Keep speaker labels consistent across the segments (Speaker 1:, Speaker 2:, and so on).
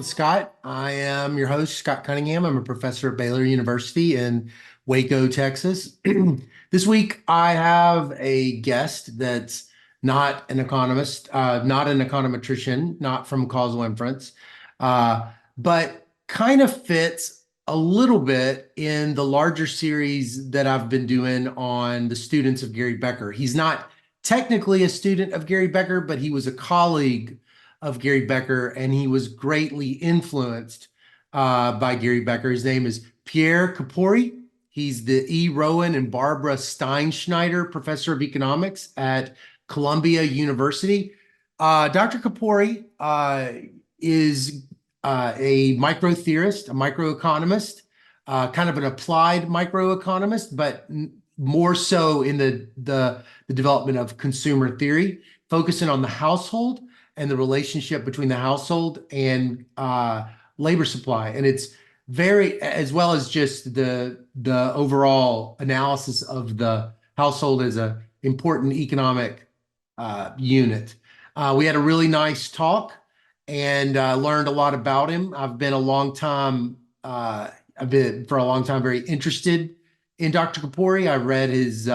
Speaker 1: with Scott. I am your host, Scott Cunningham. I'm a professor at Baylor University in Waco, Texas. This week, I have a guest that's not an economist, not an econometrician, not from causal inference, but kind of fits a little bit in the larger series that I've been doing on the students of Gary Becker. He's not technically a student of Gary Becker, but he was a colleague of Gary Becker, and he was greatly influenced by Gary Becker. His name is Pierre Chiappori. He's the E. Rowan and Barbara Steinschneider Professor of Economics at Columbia University. Dr. Chiappori is a micro-theorist, a microeconomist, kind of an applied microeconomist, but more so in the development of consumer theory, focusing on the household and the relationship between the household and labor supply. And it's very, as well as just the overall analysis of the household as an important economic unit. We had a really nice talk and learned a lot about him. I've been for a long time very interested in Dr. Chiappori. I read his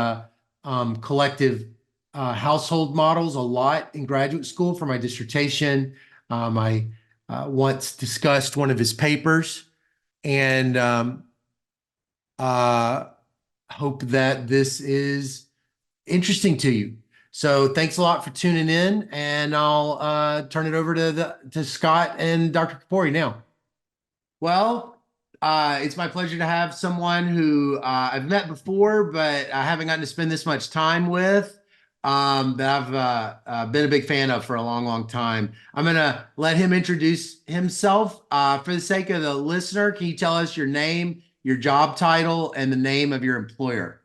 Speaker 1: collective household models a lot in graduate school for my dissertation. I once discussed one of his papers, and hope that this is interesting to you. So thanks a lot for tuning in, and I'll turn it over to Scott and Dr. Chiappori now. Well, it's my pleasure to have someone who I've met before, but I haven't gotten to spend this much time with. That I've been a big fan of for a long, long time. I'm going to let him introduce himself. For the sake of the listener, can you tell us your name, your job title, and the name of your employer?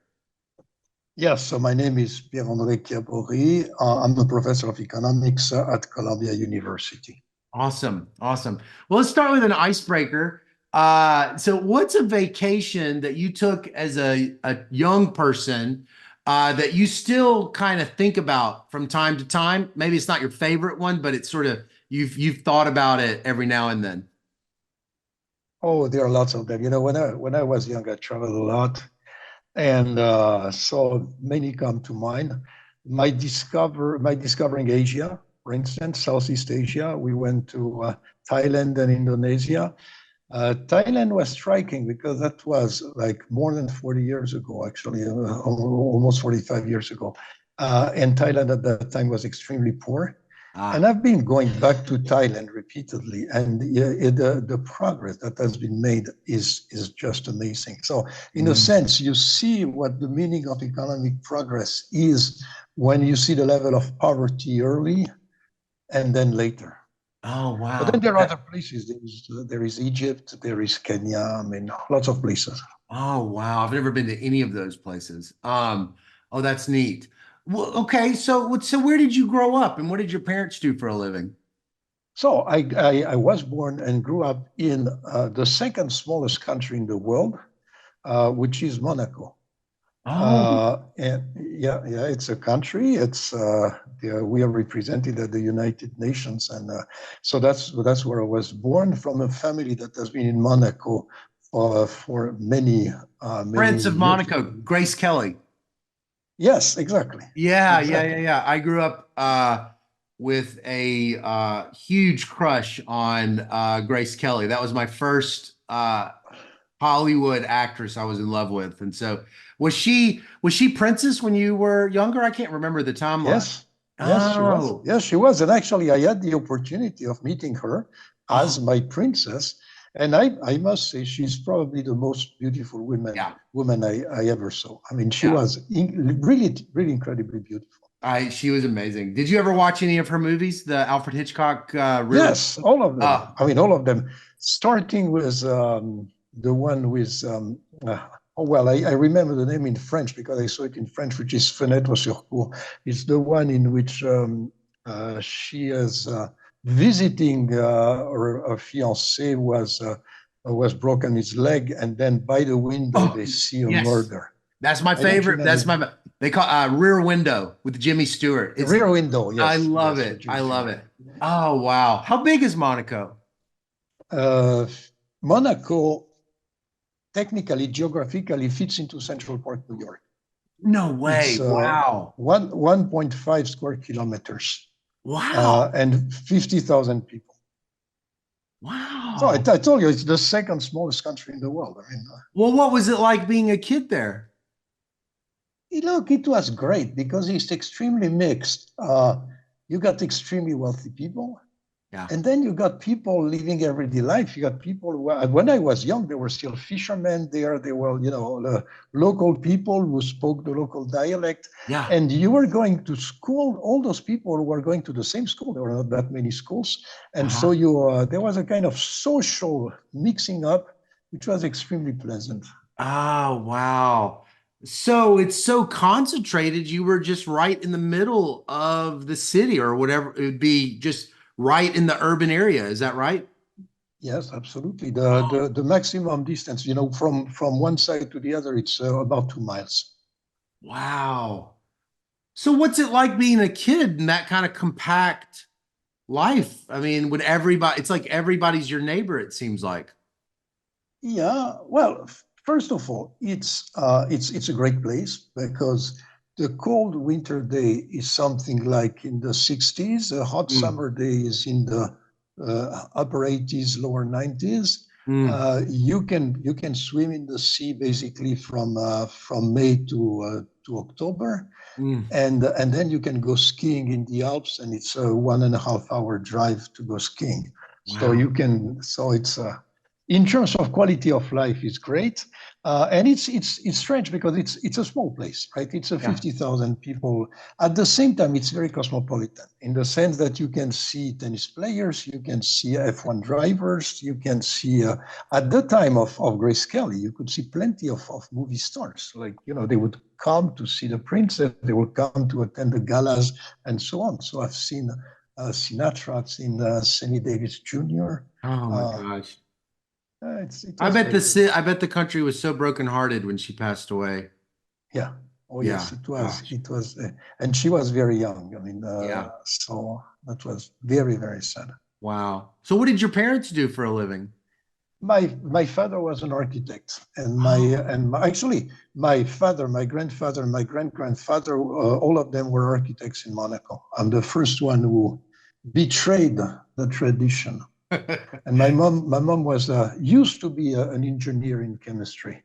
Speaker 2: Yes, so my name is Pierre Chiappori. I'm a professor of economics at Columbia University.
Speaker 1: Awesome, awesome. Well, let's start with an icebreaker. So what's a vacation that you took as a young person that you still kind of think about from time to time? Maybe it's not your favorite one, but it's sort of you've thought about it every now and then.
Speaker 2: Oh, there are lots of them. You know, when I was young, I traveled a lot, and so many come to mind. My discovering Asia, for instance, Southeast Asia. We went to Thailand and Indonesia. Thailand was striking because that was like more than 40 years ago, actually, almost 45 years ago. And Thailand at that time was extremely poor. And I've been going back to Thailand repeatedly, and the progress that has been made is just amazing. So in a sense, you see what the meaning of economic progress is when you see the level of poverty early and then later.
Speaker 1: Oh, wow.
Speaker 2: But then there are other places. There is Egypt, there is Kenya, I mean, lots of places.
Speaker 1: Oh, wow. I've never been to any of those places. Oh, that's neat. Well, okay. So where did you grow up, and what did your parents do for a living?
Speaker 2: So I was born and grew up in the second smallest country in the world, which is Monaco. And yeah, it's a country. We are represented at the United Nations, and so that's where I was born, from a family that has been in Monaco for many
Speaker 1: Prince of
Speaker 2: years.
Speaker 1: Monaco, Grace Kelly.
Speaker 2: Yes, exactly.
Speaker 1: Yeah,
Speaker 2: Exactly.
Speaker 1: yeah. I grew up with a huge crush on Grace Kelly. That was my first Hollywood actress I was in love with. And so was she Princess when you were younger? I can't remember the timeline.
Speaker 2: Yes, yes, she was.
Speaker 1: Oh,
Speaker 2: Yes, she was. And actually, I had the opportunity of meeting her as
Speaker 1: oh,
Speaker 2: my princess. And I must say, she's probably the most beautiful
Speaker 1: yeah,
Speaker 2: woman I ever saw. I mean, she
Speaker 1: yeah.
Speaker 2: was really, really incredibly beautiful.
Speaker 1: She was amazing. Did you ever watch any of her movies? The Alfred Hitchcock Real?
Speaker 2: Yes, all of them.
Speaker 1: Uh,
Speaker 2: I mean, all of them. Starting with the one with, oh, well, I remember the name in French because I saw it in French, which is Fenêtre sur Cour. It's the one in which she is visiting her fiancé was broken his leg, and then by the window
Speaker 1: oh,
Speaker 2: they see a
Speaker 1: yes.
Speaker 2: murder.
Speaker 1: That's my
Speaker 2: I don't
Speaker 1: favorite. That's
Speaker 2: remember.
Speaker 1: my they call Rear Window with Jimmy Stewart. It's
Speaker 2: Rear Window,
Speaker 1: I
Speaker 2: yes,
Speaker 1: love
Speaker 2: yes,
Speaker 1: it.
Speaker 2: with
Speaker 1: I
Speaker 2: Jimmy
Speaker 1: love
Speaker 2: Stewart.
Speaker 1: it. Oh, wow. How big is Monaco?
Speaker 2: Uh, Monaco technically, geographically fits into Central Park, New York.
Speaker 1: No
Speaker 2: It's
Speaker 1: way. Wow.
Speaker 2: 1.5 square kilometers
Speaker 1: Wow.
Speaker 2: and 50,000 people. So
Speaker 1: Wow.
Speaker 2: I told you it's the second smallest country in the world. I mean,
Speaker 1: Well, what was it like being a kid there?
Speaker 2: look, it was great because it's extremely mixed. You got extremely wealthy people,
Speaker 1: Yeah.
Speaker 2: and then you got people living everyday life. You got people who, when I was young, there were still fishermen there. There were, the local people who spoke the local dialect.
Speaker 1: Yeah.
Speaker 2: And you were going to school, all those people were going to the same school. There were not that many schools. And so
Speaker 1: Uh-huh.
Speaker 2: there was a kind of social mixing up, which was extremely pleasant.
Speaker 1: Oh, wow. So it's so concentrated. You were just right in the middle of the city or whatever. It would be just right in the urban area. Is that right?
Speaker 2: Yes, absolutely. The maximum distance, from one side to the other, it's about 2 miles.
Speaker 1: Wow. So what's it like being a kid in that kind of compact life? I mean, would everybody, it's like everybody's your neighbor, it seems like.
Speaker 2: Yeah, well, first of all, it's a great place because the cold winter day is something like in the 60s. A hot
Speaker 1: Mm,
Speaker 2: summer day is in the upper 80s, lower 90s.
Speaker 1: mm,
Speaker 2: You can swim in the sea basically from May to October,
Speaker 1: mm.
Speaker 2: and then you can go skiing in the Alps, and it's a 1.5 hour drive to go skiing.
Speaker 1: Wow.
Speaker 2: So it's in terms of quality of life, it's great, and it's strange because it's a small place, right? It's a
Speaker 1: Yeah.
Speaker 2: 50,000 people. At the same time, it's very cosmopolitan in the sense that you can see tennis players, you can see F1 drivers, you can see at the time of Grace Kelly, you could see plenty of movie stars. Like, they would come to see the princess, they would come to attend the galas, and so on. So I've seen Sinatra, I've seen Sammy Davis Jr.
Speaker 1: Oh my
Speaker 2: Uh,
Speaker 1: gosh.
Speaker 2: it was very good.
Speaker 1: I bet the country was so brokenhearted when she passed away.
Speaker 2: Yeah. Oh yes,
Speaker 1: Yeah.
Speaker 2: it was.
Speaker 1: Gosh.
Speaker 2: It was, and she was very young. I mean,
Speaker 1: Yeah.
Speaker 2: so that was very, very sad.
Speaker 1: Wow. So what did your parents do for a living?
Speaker 2: My father was an architect,
Speaker 1: Oh,
Speaker 2: actually my father, my grandfather, my great grandfather, all of them were architects in Monaco. I'm the first one who betrayed the tradition. And my mom was used to be an engineer in chemistry,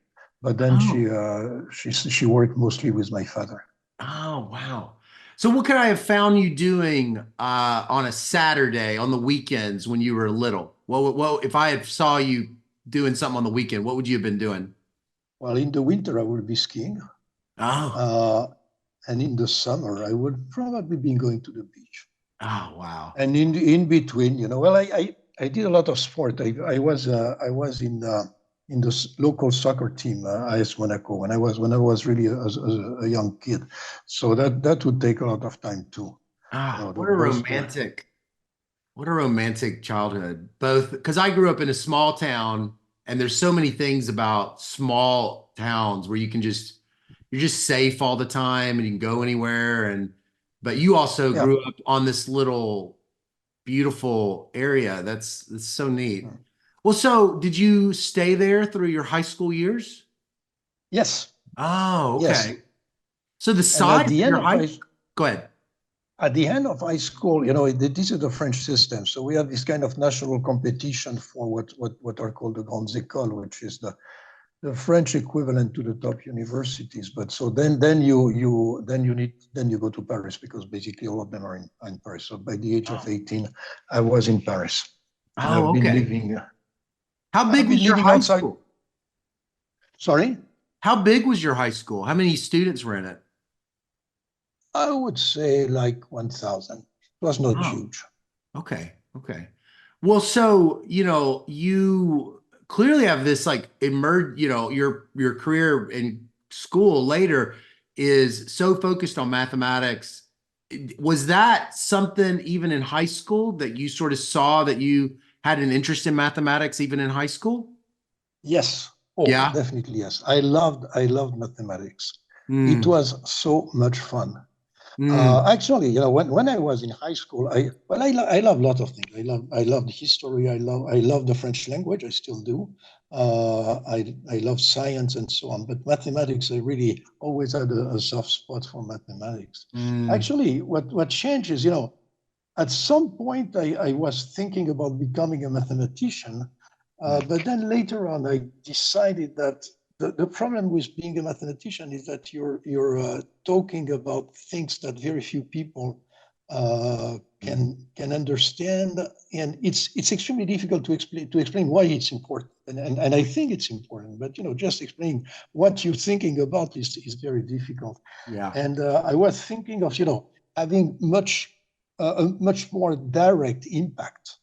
Speaker 2: but then
Speaker 1: oh,
Speaker 2: she worked mostly with my father.
Speaker 1: oh, wow. So what could I have found you doing on a Saturday on the weekends when you were little? Well, if I had saw you doing something on the weekend, what would you have been doing?
Speaker 2: Well, in the winter I would be skiing,
Speaker 1: Oh,
Speaker 2: uh, and in the summer I would probably be going to the beach.
Speaker 1: oh, wow.
Speaker 2: And in between, well, I did a lot of sport. I was in the local soccer team, AS Monaco, when I was really a young kid. So that would take a lot of time too.
Speaker 1: Ah, what a
Speaker 2: Those were.
Speaker 1: romantic. What a romantic childhood. Both because I grew up in a small town and there's so many things about small towns where you can just you're just safe all the time and you can go anywhere and but you also
Speaker 2: Yeah.
Speaker 1: grew up on this little beautiful area. That's so neat. Well, so did you stay there through your high school years?
Speaker 2: Yes.
Speaker 1: Oh,
Speaker 2: Yes.
Speaker 1: okay. So the
Speaker 2: And
Speaker 1: size of your high go ahead.
Speaker 2: at the end of high school, this is the French system. So we have this kind of national competition for what are called the grandes écoles, which is the French equivalent to the top universities. But so then you go to Paris because basically all of them are in Paris. So by the age of
Speaker 1: Oh,
Speaker 2: 18, I was in Paris, and
Speaker 1: oh, okay. How
Speaker 2: I've
Speaker 1: big
Speaker 2: been
Speaker 1: was your
Speaker 2: living
Speaker 1: high
Speaker 2: outside.
Speaker 1: school?
Speaker 2: Sorry,
Speaker 1: How big was your high school? How many students were in it?
Speaker 2: I would say like 1,000. It was not
Speaker 1: Oh,
Speaker 2: huge.
Speaker 1: okay. Okay. Well, so, you clearly have this like emerge, your career in school later is so focused on mathematics. Was that something even in high school that you sort of saw that you had an interest in mathematics even in high school?
Speaker 2: Yes. Oh,
Speaker 1: Yeah.
Speaker 2: definitely yes. I loved mathematics. It
Speaker 1: Mm.
Speaker 2: was so much fun.
Speaker 1: Mm,
Speaker 2: Actually, when I was in high school, I love a lot of things. I love the history. I love the French language. I still do. I love science and so on. But mathematics, I really always had a soft spot for mathematics.
Speaker 1: mm,
Speaker 2: Actually, what changes, at some point I was thinking about becoming a mathematician, but then later on I decided that the problem with being a mathematician is that you're talking about things that very few people can understand, and it's extremely difficult to explain why it's important. And I think it's important, but just explaining what you're thinking about is very difficult.
Speaker 1: yeah.
Speaker 2: And I was thinking of having a much more direct impact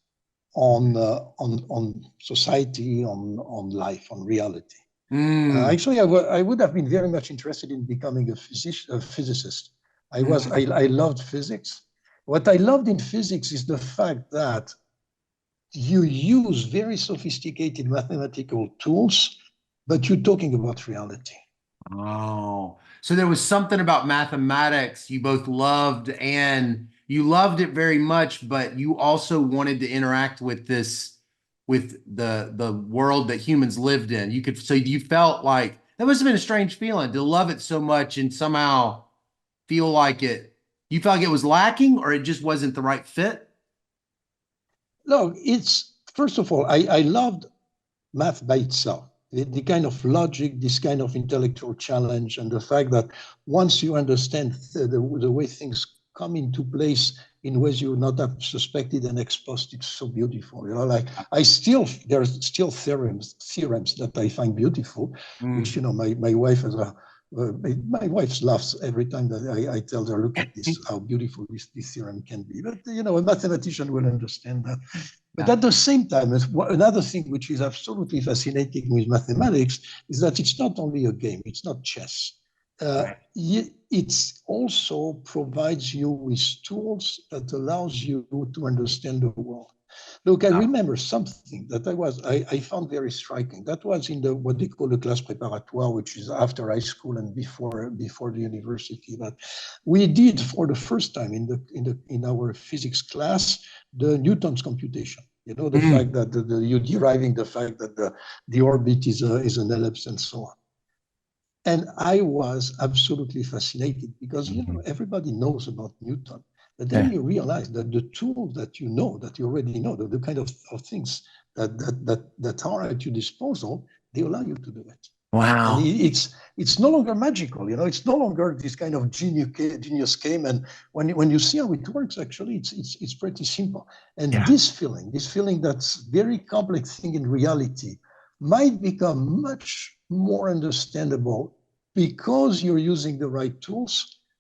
Speaker 2: on society, on life, on reality.
Speaker 1: Mm,
Speaker 2: Actually, I would have been very much interested in becoming a physicist.
Speaker 1: mm.
Speaker 2: I loved physics. What I loved in physics is the fact that you use very sophisticated mathematical tools, but you're talking about reality.
Speaker 1: Oh, so there was something about mathematics you both loved and you loved it very much, but you also wanted to interact with with the world that humans lived in. So you felt like that must have been a strange feeling to love it so much and somehow feel like you felt like it was lacking or it just wasn't the right fit.
Speaker 2: No, it's first of all, I loved math by itself. The kind of logic, this kind of intellectual challenge, and the fact that once you understand the way things come into place in ways you would not have suspected and exposed, it's so beautiful. Like there are still theorems that I find beautiful, which
Speaker 1: Mm.
Speaker 2: my wife has a my wife laughs every time that I tell her, look at this, how beautiful this theorem can be. But a mathematician will understand that. But
Speaker 1: Yeah.
Speaker 2: at the same time, another thing which is absolutely fascinating with mathematics is that it's not only a game, it's not chess.
Speaker 1: Right.
Speaker 2: It also provides you with tools that allows you to understand the world. Look, I
Speaker 1: Yeah.
Speaker 2: remember something that I found very striking. That was in the what they call the class préparatoire, which is after high school and before the university. But we did for the first time in our physics class the Newton's computation. The fact
Speaker 1: Mm.
Speaker 2: that you're deriving the fact that the orbit is an ellipse and so on. And I was absolutely fascinated because
Speaker 1: Mhm.
Speaker 2: everybody knows about Newton, but then
Speaker 1: Yeah.
Speaker 2: you realize that the tools that you already know, the kind of things that are at your disposal, they allow you to do it. And
Speaker 1: Wow.
Speaker 2: it's no longer magical, It's no longer this kind of genius game. And when you see how it works, actually, it's pretty simple. And
Speaker 1: Yeah.
Speaker 2: this feeling that's very complex thing in reality, might become much more understandable because you're using the right tools.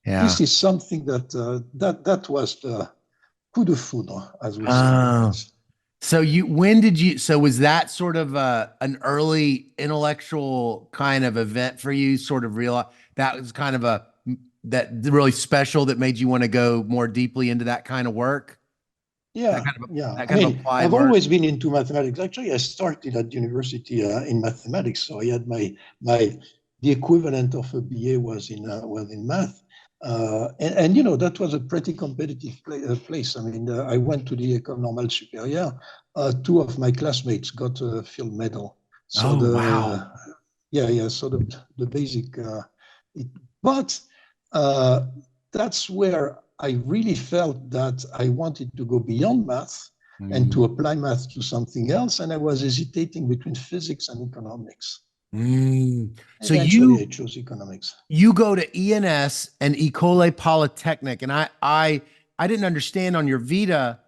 Speaker 1: Yeah.
Speaker 2: This is something that was the coup de foudre, as we say in
Speaker 1: Oh.
Speaker 2: French.
Speaker 1: So was that sort of an early intellectual kind of event for you, sort of realize that was kind of that really special that made you want to go more deeply into that kind of work? That
Speaker 2: Yeah,
Speaker 1: kind of,
Speaker 2: yeah.
Speaker 1: that
Speaker 2: I
Speaker 1: kind of
Speaker 2: mean,
Speaker 1: applied
Speaker 2: I've
Speaker 1: work?
Speaker 2: always been into mathematics. Actually, I started at university in mathematics, so I had my the equivalent of a BA was in math, and that was a pretty competitive place. I mean, I went to the École Normale Supérieure. Two of my classmates got a field medal. So
Speaker 1: Oh, wow.
Speaker 2: yeah. So the basic, it, but uh, that's where I really felt that I wanted to go beyond math and
Speaker 1: Mm.
Speaker 2: to apply math to something else, and I was hesitating between physics and economics.
Speaker 1: Mm. So
Speaker 2: Eventually, I chose economics.
Speaker 1: you go to ENS and École Polytechnique, and I didn't understand on your Vita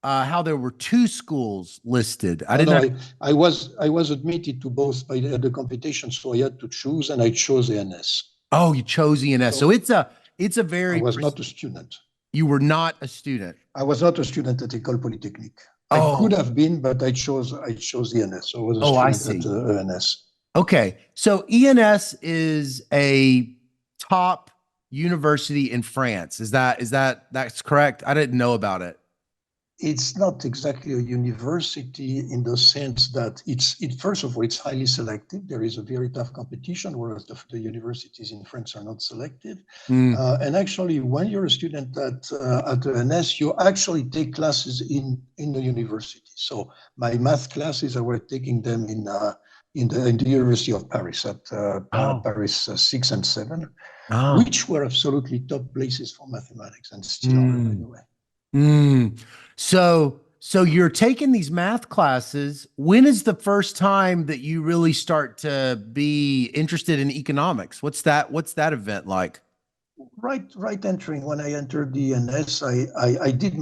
Speaker 1: how there were two schools listed. I
Speaker 2: Oh no,
Speaker 1: didn't.
Speaker 2: I was admitted to both by the competition, so I had to choose, and I chose ANS.
Speaker 1: Oh, you chose ENS. So
Speaker 2: So
Speaker 1: it's a
Speaker 2: I
Speaker 1: very
Speaker 2: was not a student.
Speaker 1: you were not a student.
Speaker 2: I was not a student at École Polytechnique. I could
Speaker 1: Oh,
Speaker 2: have been, but I chose ENS. So I was a
Speaker 1: oh, I
Speaker 2: student at
Speaker 1: see.
Speaker 2: ENS.
Speaker 1: Okay. So ENS is a top university in France. That's correct? I didn't know about it.
Speaker 2: it's not exactly a university in the sense that first of all, it's highly selective. There is a very tough competition, whereas the universities in France are not selective.
Speaker 1: Mm.
Speaker 2: And actually, when you're a student at ENS, you actually take classes in the university. So my math classes, I were taking them in the University of Paris at
Speaker 1: Oh,
Speaker 2: Paris 6 and 7,
Speaker 1: oh.
Speaker 2: which were absolutely top places for mathematics and still are, by
Speaker 1: Mm.
Speaker 2: the way.
Speaker 1: Mm. So you're taking these math classes. When is the first time that you really start to be interested in economics? What's that event like?
Speaker 2: Right entering when I entered the NS, I did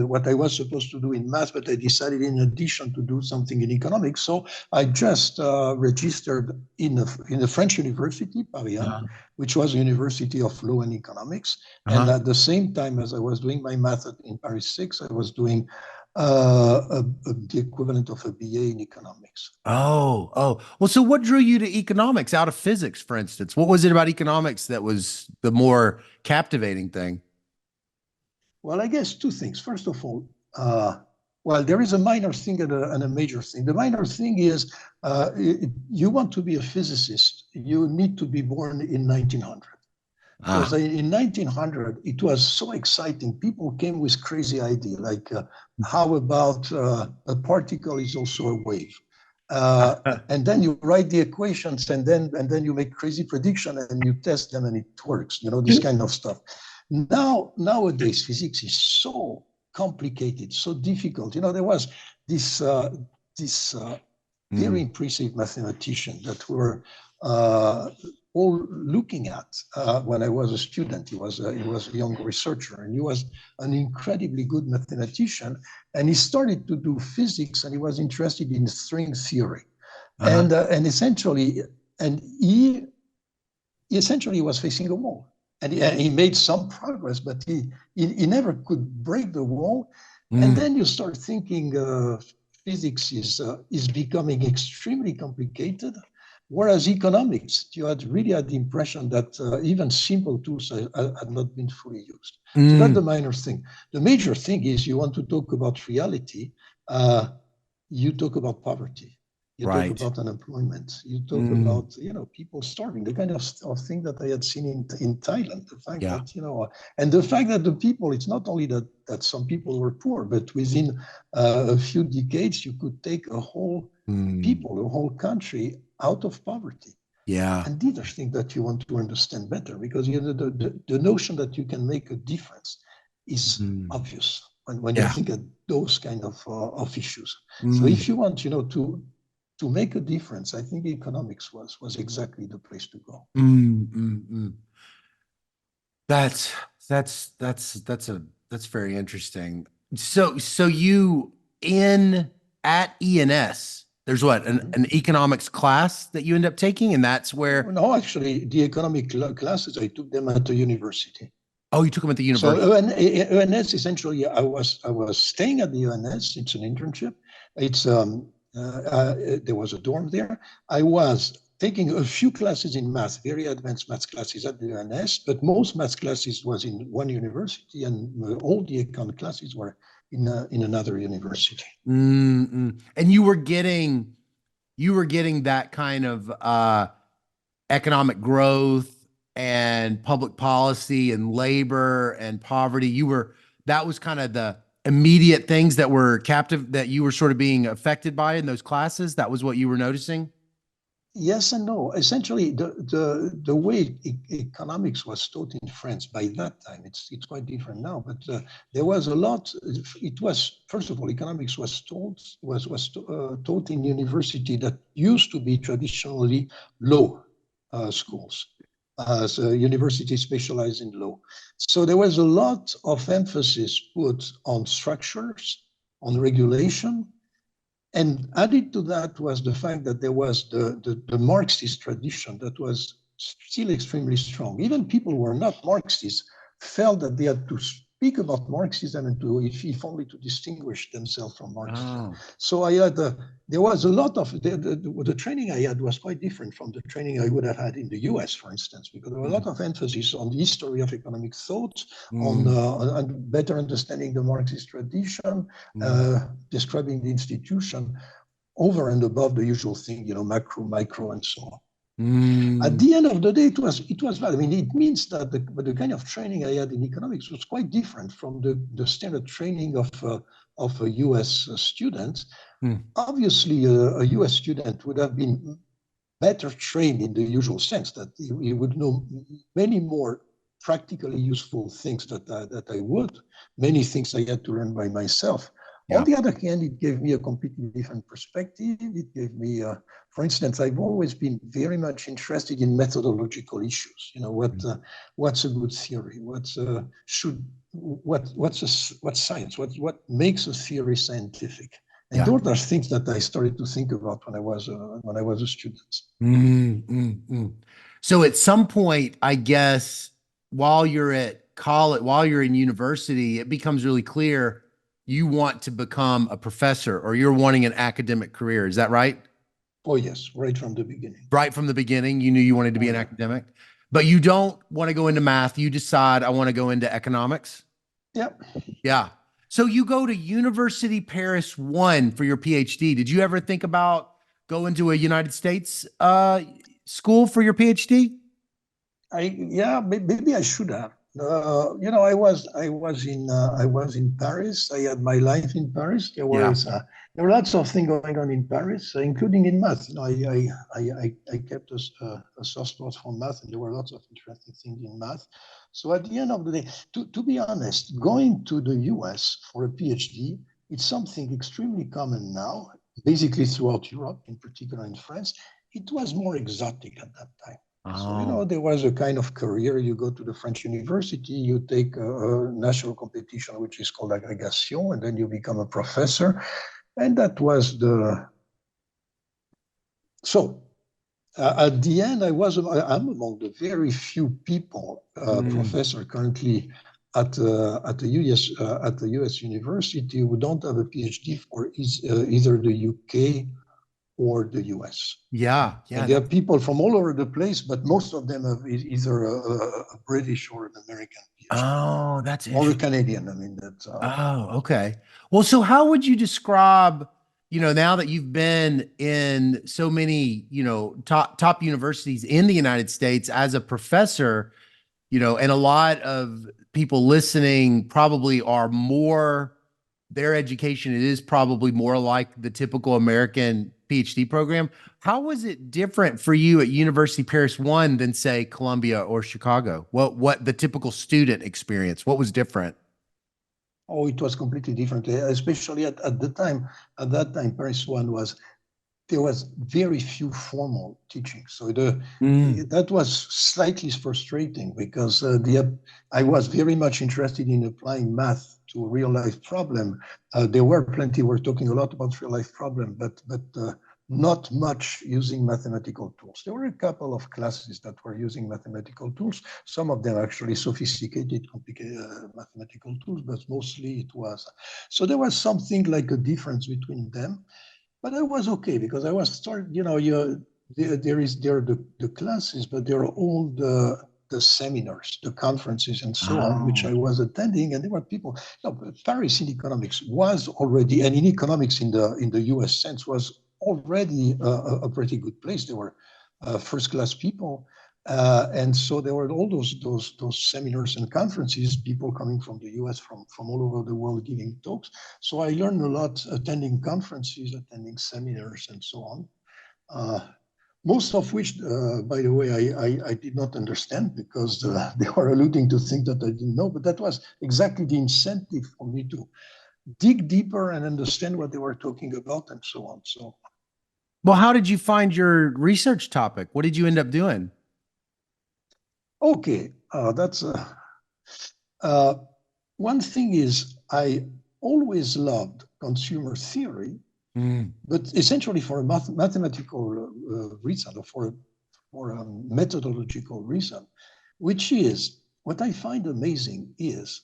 Speaker 2: what I was supposed to do in math, but I decided in addition to do something in economics. So I just registered in a French university, Paris 1,
Speaker 1: Uh-huh.
Speaker 2: which was a university of law and economics. And
Speaker 1: Uh-huh.
Speaker 2: at the same time as I was doing my math in Paris 6, I was doing the equivalent of a BA in economics.
Speaker 1: Oh, oh. Well, so what drew you to economics out of physics, for instance? What was it about economics that was the more captivating thing?
Speaker 2: Well, I guess two things. First of all, well, there is a minor thing and a major thing. The minor thing is you want to be a physicist, you need to be born in 1900. Because
Speaker 1: Ah.
Speaker 2: in 1900, it was so exciting. People came with crazy ideas like, how about a particle is also a wave? And then you write the equations and then you make crazy prediction and you test them and it works, this kind of stuff. Nowadays, physics is so complicated, so difficult. There was this very
Speaker 1: Mm.
Speaker 2: impressive mathematician that we were uh, all looking at when I was a student. He was a young researcher, and he was an incredibly good mathematician. And he started to do physics, and he was interested in string theory,
Speaker 1: Uh-huh.
Speaker 2: and he essentially was facing a wall. And he made some progress, but he never could break the wall. And
Speaker 1: Mm.
Speaker 2: then you start thinking physics is becoming extremely complicated, whereas economics, you really had the impression that even simple tools had not been fully used. So that's the
Speaker 1: Mm.
Speaker 2: minor thing. The major thing is you want to talk about reality, uh, you talk about poverty, you talk
Speaker 1: Right.
Speaker 2: about unemployment, you talk
Speaker 1: Mm.
Speaker 2: about people starving, the kind of thing that I had seen in Thailand. The fact
Speaker 1: Yeah.
Speaker 2: that and the fact that the people, it's not only that some people were poor, but within a few decades you could take a whole
Speaker 1: Mm.
Speaker 2: people, a whole country out of poverty.
Speaker 1: Yeah.
Speaker 2: And these are things that you want to understand better, because the notion that you can make a difference is
Speaker 1: Mm.
Speaker 2: obvious when you
Speaker 1: Yeah.
Speaker 2: think of those kind of issues. So
Speaker 1: Mm.
Speaker 2: if you want, to make a difference, I think economics was exactly the place to go.
Speaker 1: Mm. Mm. Mm. That's that's very interesting. So you in at ENS, there's what
Speaker 2: Mhm.
Speaker 1: an economics class that you end up taking, and that's where
Speaker 2: No, actually, the economic classes, I took them at the university.
Speaker 1: oh you took them at the
Speaker 2: So
Speaker 1: university.
Speaker 2: ENS, essentially, I was staying at the ENS. It's an internship. It's there was a dorm there. I was taking a few classes in math, very advanced math classes at the ENS, but most math classes was in one university, and all the econ classes were in another university.
Speaker 1: Mm-mm. And you were getting that kind of economic growth and public policy and labor and poverty. You were that was kind of the immediate things that were captive that you were sort of being affected by in those classes. That was what you were noticing.
Speaker 2: Yes and no. Essentially, the way economics was taught in France by that time, it's quite different now. But there was a lot. It was, first of all, economics was taught in university that used to be traditionally law schools. So universities specialized in law. So there was a lot of emphasis put on structures, on regulation, and added to that was the fact that there was the Marxist tradition that was still extremely strong. Even people who were not Marxists felt that they had to speak speak about Marxism and to, if only to distinguish themselves from Marxism.
Speaker 1: Oh.
Speaker 2: So I had, there was a lot of, the training I had was quite different from the training I would have had in the US, for instance, because there was a lot of emphasis on the history of economic thought, on better understanding the Marxist tradition, describing the institution, over and above the usual thing, macro, micro, and so on. At the end of the day, it was valid. I mean, it means that the kind of training I had in economics was quite different from the standard training of a US student. Obviously, a US student would have been better trained in the usual sense, that he would know many more practically useful things that I would, many things I had to learn by myself. Yeah. On the other hand, it gave me a completely different perspective. It gave me, for instance, I've always been very much interested in methodological issues. What's a good theory? What's science? What makes a theory scientific? And those are things that I started to think about when I was a student.
Speaker 1: So at some point, I guess, while you're at college, while you're in university, it becomes really clear you want to become a professor, or you're wanting an academic career. Is that right?
Speaker 2: Oh, yes, right from the beginning.
Speaker 1: Right from the beginning, you knew you wanted to be an academic, but you don't want to go into math. You decide, I want to go into economics.
Speaker 2: Yep.
Speaker 1: Yeah. So you go to University Paris 1 for your PhD. Did you ever think about going to a United States school for your PhD?
Speaker 2: Maybe I should have. I was in Paris. I had my life in Paris. There were lots of things going on in Paris, including in math. I kept a soft spot for math, and there were lots of interesting things in math. So at the end of the day, to be honest, going to the US for a PhD, it's something extremely common now, basically throughout Europe, in particular in France. It was more exotic at that time. So, there was a kind of career. You go to the French university, you take a national competition, which is called agrégation, and then you become a professor. And that was at the end, I'm among the very few people, professor currently at the US university, who don't have a PhD for either the UK or the US.
Speaker 1: Yeah.
Speaker 2: And there are people from all over the place, but most of them have either a British or an American PhD.
Speaker 1: Oh, that's interesting.
Speaker 2: Or a Canadian. I mean, that's.
Speaker 1: Okay. Well, so how would you describe, now that you've been in so many, top universities in the United States as a professor, and a lot of people listening probably are their education, it is probably more like the typical American PhD program. How was it different for you at University Paris 1 than, say, Columbia or Chicago? What the typical student experience? What was different?
Speaker 2: Oh, it was completely different, especially at that time. At that time, Paris 1 there was very few formal teaching. So that was slightly frustrating, because I was very much interested in applying math to a real life problem. There were plenty, we're talking a lot about real life problem, but not much using mathematical tools. There were a couple of classes that were using mathematical tools, some of them actually sophisticated, complicated mathematical tools, but mostly it was. So there was something like a difference between them. But I was okay, because I was starting, there are the classes, but there are all the seminars, the conferences, and so on, which I was attending, and there were people. Paris in economics was already, and in economics in the US sense, was already a pretty good place. There were first-class people, and so there were all those seminars and conferences, people coming from the US, from all over the world, giving talks. So I learned a lot attending conferences, attending seminars, and so on. Most of which, by the way, I did not understand, because they were alluding to things that I didn't know. But that was exactly the incentive for me to dig deeper and understand what they were talking about, and so on. So,
Speaker 1: well, how did you find your research topic? What did you end up doing?
Speaker 2: Okay, that's one thing is, I always loved consumer theory, but essentially for a mathematical reason, or for a methodological reason, which is, what I find amazing is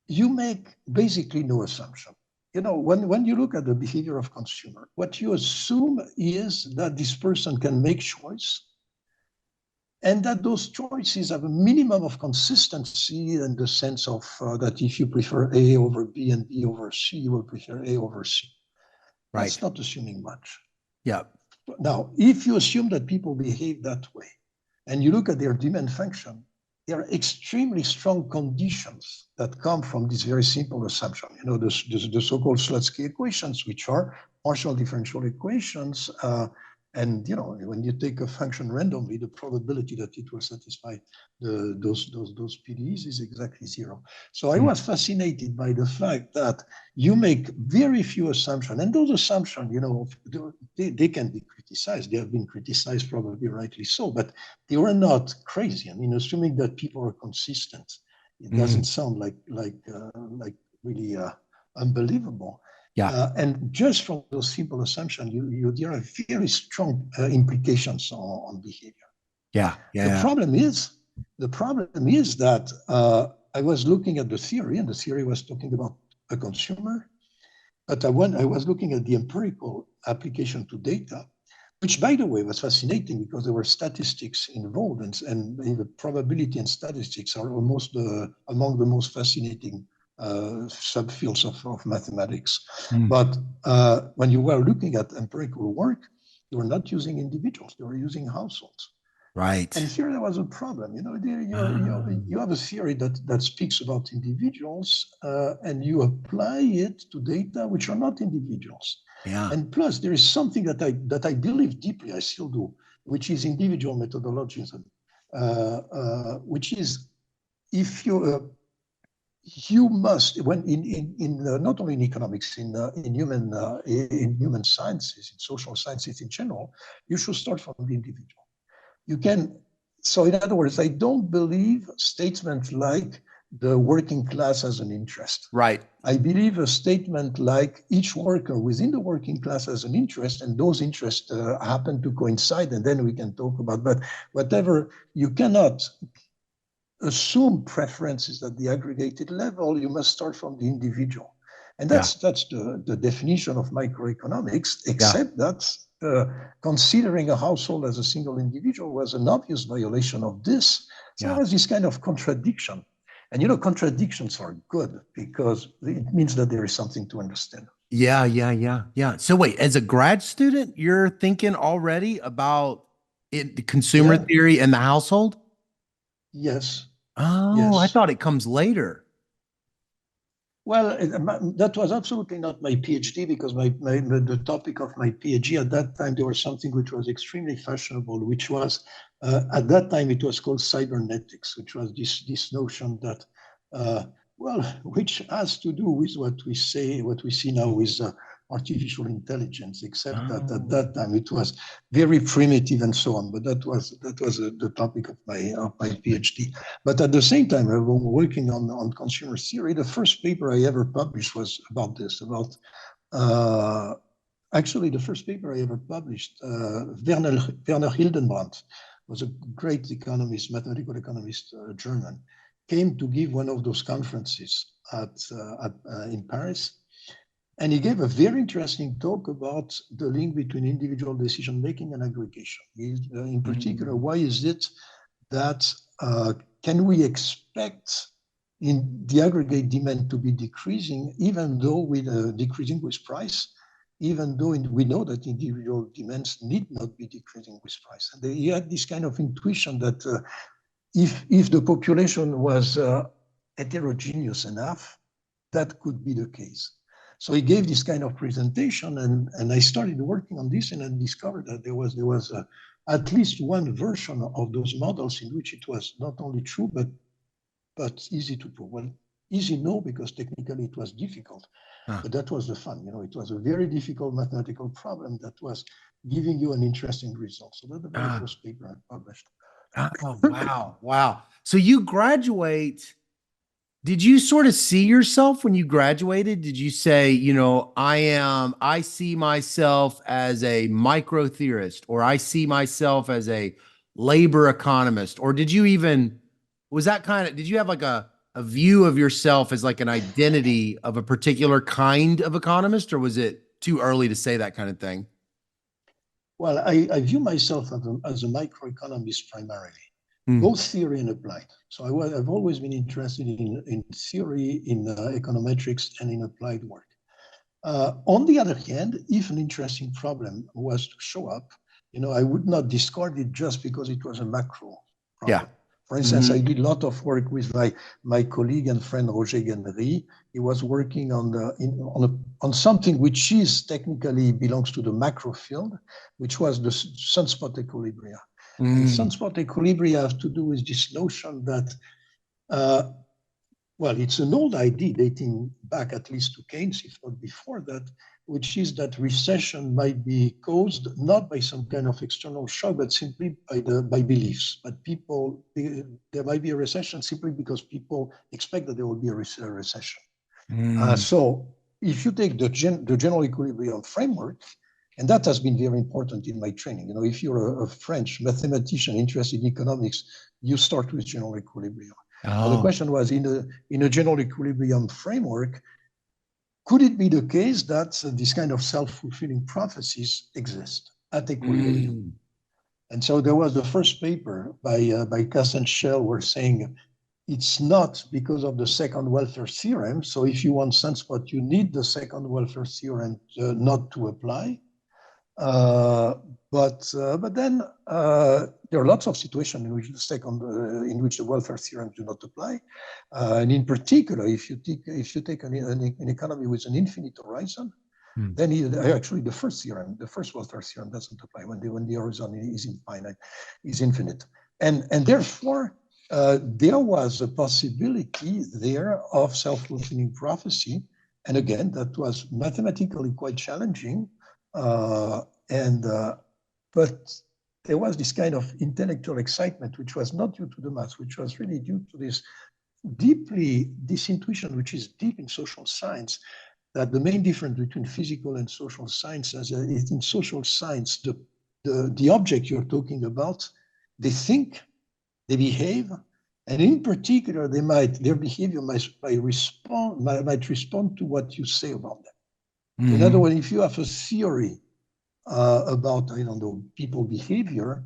Speaker 2: you make basically no assumption. You know, when you look at the behavior of consumer, what you assume is that this person can make choice and that those choices have a minimum of consistency in the sense of that if you prefer A over B and B over C, you will prefer A over C.
Speaker 1: Right.
Speaker 2: That's not assuming much.
Speaker 1: Yeah.
Speaker 2: Now, if you assume that people behave that way and you look at their demand function, there are extremely strong conditions that come from this very simple assumption. You know, the so-called Slutsky equations, which are partial differential equations. And you know, when you take a function randomly, the probability that it will satisfy those PDEs is exactly zero. So I was fascinated by the fact that you make very few assumptions, and those assumptions, you know, they can be criticized. They have been criticized, probably rightly so, but they were not crazy. I mean, assuming that people are consistent, it doesn't sound like really unbelievable.
Speaker 1: Yeah.
Speaker 2: And just from those simple assumptions, there are very strong implications on behavior.
Speaker 1: Yeah.
Speaker 2: The
Speaker 1: Yeah.
Speaker 2: problem is, that I was looking at the theory, and the theory was talking about a consumer, but I was looking at the empirical application to data, which, by the way, was fascinating because there were statistics involved, and the probability and statistics are almost among the most fascinating subfields of mathematics. But when you were looking at empirical work, you were not using individuals; you were using households.
Speaker 1: Right.
Speaker 2: And here there was a problem. You know, you have a theory that speaks about individuals, and you apply it to data which are not individuals.
Speaker 1: Yeah.
Speaker 2: And plus, there is something that I believe deeply, I still do, which is individual methodologism, which is if you must when in not only in economics in human sciences, in social sciences in general, you should start from the individual. You can, so in other words, I don't believe statements like the working class has an interest.
Speaker 1: Right.
Speaker 2: I believe a statement like each worker within the working class has an interest, and those interests happen to coincide, and then we can talk about, but whatever, you cannot assume preferences at the aggregated level. You must start from the individual. And
Speaker 1: Yeah.
Speaker 2: that's the definition of microeconomics,
Speaker 1: Yeah.
Speaker 2: except that considering a household as a single individual was an obvious violation of this. So there
Speaker 1: Yeah.
Speaker 2: was this kind of contradiction. And you know, contradictions are good because it means that there is something to understand.
Speaker 1: Yeah. Yeah. Yeah. Yeah. So wait, as a grad student, you're thinking already about it, the consumer
Speaker 2: Yeah,
Speaker 1: theory and the household?
Speaker 2: yes,
Speaker 1: Oh, I
Speaker 2: yes.
Speaker 1: thought it comes later.
Speaker 2: Well, that was absolutely not my PhD because the topic of my PhD at that time, there was something which was extremely fashionable, which was at that time it was called cybernetics, which was this notion that well, which has to do with what we see now with artificial intelligence, except that at
Speaker 1: Oh.
Speaker 2: that time it was very primitive and so on. But that was the topic of my PhD. But at the same time, I was working on consumer theory. The first paper I ever published was about this, uh, actually, the first paper I ever published, Werner Hildenbrand was a great economist, mathematical economist, German, came to give one of those conferences in Paris. And he gave a very interesting talk about the link between individual decision making and aggregation. In particular, why is it that can we expect in the aggregate demand to be decreasing, even though with decreasing with price, even though we know that individual demands need not be decreasing with price. And he had this kind of intuition that if the population was heterogeneous enough, that could be the case. So he gave this kind of presentation, and I started working on this, and I discovered that there was at least one version of those models in which it was not only true but easy to prove. Well, easy no, because technically it was difficult,
Speaker 1: Huh.
Speaker 2: but that was the fun. You know, it was a very difficult mathematical problem that was giving you an interesting result. So that's the very
Speaker 1: Ah.
Speaker 2: first paper I published.
Speaker 1: Oh, wow. Wow. So you graduate. Did you sort of see yourself when you graduated? Did you say, I see myself as a micro theorist, or I see myself as a labor economist? Or did you even, was that kind of, did you have like a view of yourself as like an identity of a particular kind of economist, or was it too early to say that kind of thing?
Speaker 2: Well, I view myself as a microeconomist primarily,
Speaker 1: Hmm.
Speaker 2: both theory and applied. So I've always been interested in theory, in econometrics, and in applied work. On the other hand, if an interesting problem was to show up, I would not discard it just because it was a macro
Speaker 1: Yeah.
Speaker 2: problem. For instance,
Speaker 1: Hmm.
Speaker 2: I did a lot of work with my colleague and friend Roger Guenry. He was working on something which is technically belongs to the macro field, which was the sunspot equilibria. And
Speaker 1: Hmm.
Speaker 2: sunspot equilibria have to do with this notion that uh, well, it's an old idea dating back at least to Keynes, if not before that, which is that recession might be caused not by some kind of external shock, but simply by beliefs. But there might be a recession simply because people expect that there will be a recession.
Speaker 1: Hmm.
Speaker 2: So if you take the general equilibrium framework, and that has been very important in my training. If you're a French mathematician interested in economics, you start with general equilibrium. Now the
Speaker 1: Oh.
Speaker 2: question was, in a general equilibrium framework, could it be the case that this kind of self-fulfilling prophecies exist at equilibrium?
Speaker 1: Hmm.
Speaker 2: And so there was the first paper by Cass and Shell were saying it's not because of the second welfare theorem. So if you want sunspot, you need the second welfare theorem not to apply. Uh, but then there are lots of situations in which the welfare theorems do not apply, and in particular, if you take an economy with an infinite horizon,
Speaker 1: Hmm.
Speaker 2: then actually the first welfare theorem doesn't apply when the horizon is infinite, is infinite, and therefore there was a possibility there of self-fulfilling prophecy, and again that was mathematically quite challenging, uh, and but there was this kind of intellectual excitement which was not due to the maths, which was really due to this intuition which is deep in social science, that the main difference between physical and social science is in social science, the object you're talking about, they think, they behave, and in particular, their behavior might respond to what you say about them. So in other
Speaker 1: Hmm.
Speaker 2: words, if you have a theory about, I don't know, people behavior,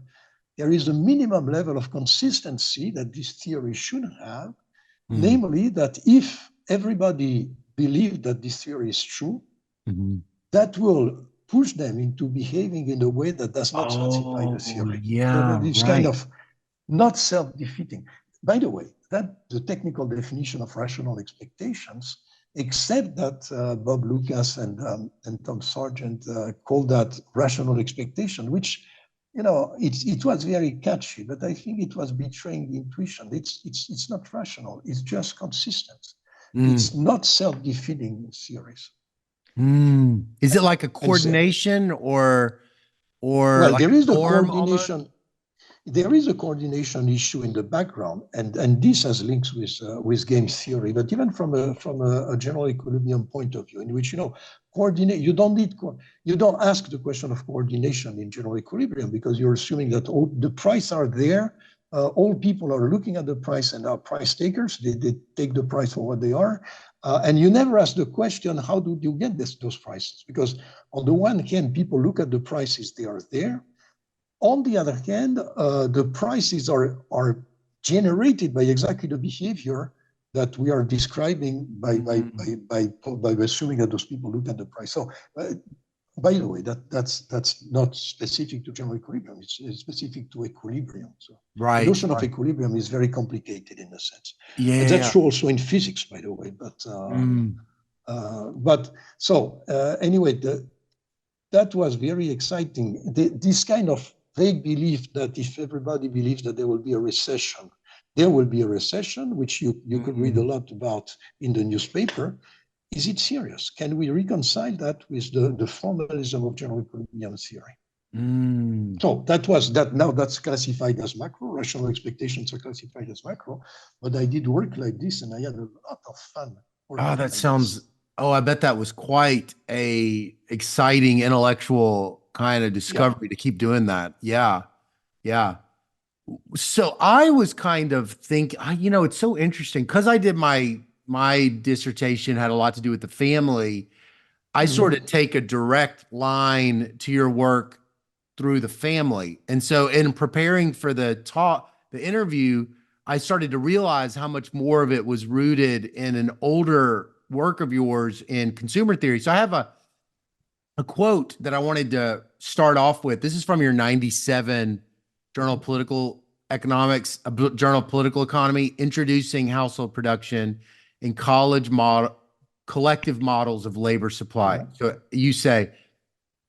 Speaker 2: there is a minimum level of consistency that this theory should have,
Speaker 1: Hmm.
Speaker 2: namely that if everybody believes that this theory is true,
Speaker 1: Hmm.
Speaker 2: that will push them into behaving in a way that does not falsify the
Speaker 1: Oh,
Speaker 2: theory. So
Speaker 1: yeah,
Speaker 2: that is kind
Speaker 1: right.
Speaker 2: of not self-defeating. By the way, that the technical definition of rational expectations, except that Bob Lucas and Tom Sargent called that rational expectation, which it was very catchy, but I think it was betraying the intuition. It's not rational. It's just consistent.
Speaker 1: Hmm.
Speaker 2: It's not self-defeating theories.
Speaker 1: Hmm. Is it like a
Speaker 2: And so,
Speaker 1: coordination or
Speaker 2: well,
Speaker 1: like
Speaker 2: there
Speaker 1: a
Speaker 2: is a
Speaker 1: norm almost?
Speaker 2: coordination. There is a coordination issue in the background, and this has links with game theory. But even from a general equilibrium point of view, in which coordinate, you don't ask the question of coordination in general equilibrium because you're assuming that all the price are there. All people are looking at the price and are price takers. They take the price for what they are, and you never ask the question, how do you get those prices? Because on the one hand, people look at the prices; they are there. On the other hand, the prices are generated by exactly the behavior that we are describing
Speaker 1: Hmm.
Speaker 2: by assuming that those people look at the price. So, by the way, that's not specific to general equilibrium. It's specific to equilibrium. So, the
Speaker 1: Right,
Speaker 2: notion of
Speaker 1: right.
Speaker 2: equilibrium is very complicated in a sense, and that's
Speaker 1: Yeah.
Speaker 2: true also in physics, by the way.
Speaker 1: Mm.
Speaker 2: But so anyway, that was very exciting. This kind of vague belief that if everybody believes that there will be a recession, there will be a recession, which you could read a
Speaker 1: Mm.
Speaker 2: lot about in the newspaper. Is it serious? Can we reconcile that with the formalism of general equilibrium theory?
Speaker 1: Mm.
Speaker 2: So that was that. Now that's classified as macro. Rational expectations are classified as macro. But I did work like this, and I had a lot of fun
Speaker 1: Oh,
Speaker 2: working
Speaker 1: that
Speaker 2: like this.
Speaker 1: sounds, oh, I bet that was quite a exciting intellectual kind of
Speaker 2: Yeah.
Speaker 1: discovery to keep doing that. Yeah. Yeah. So I was kind of thinking, it's so interesting because I did my dissertation had a lot to do with the family. I sort
Speaker 2: Mhm.
Speaker 1: of take a direct line to your work through the family. And so in preparing for the interview, I started to realize how much more of it was rooted in an older work of yours in consumer theory. So I have a quote that I wanted to start off with. This is from your 97 Journal of Political Economics, Journal of Political Economy, introducing household production in collective models of labor supply.
Speaker 2: Yeah.
Speaker 1: So you say,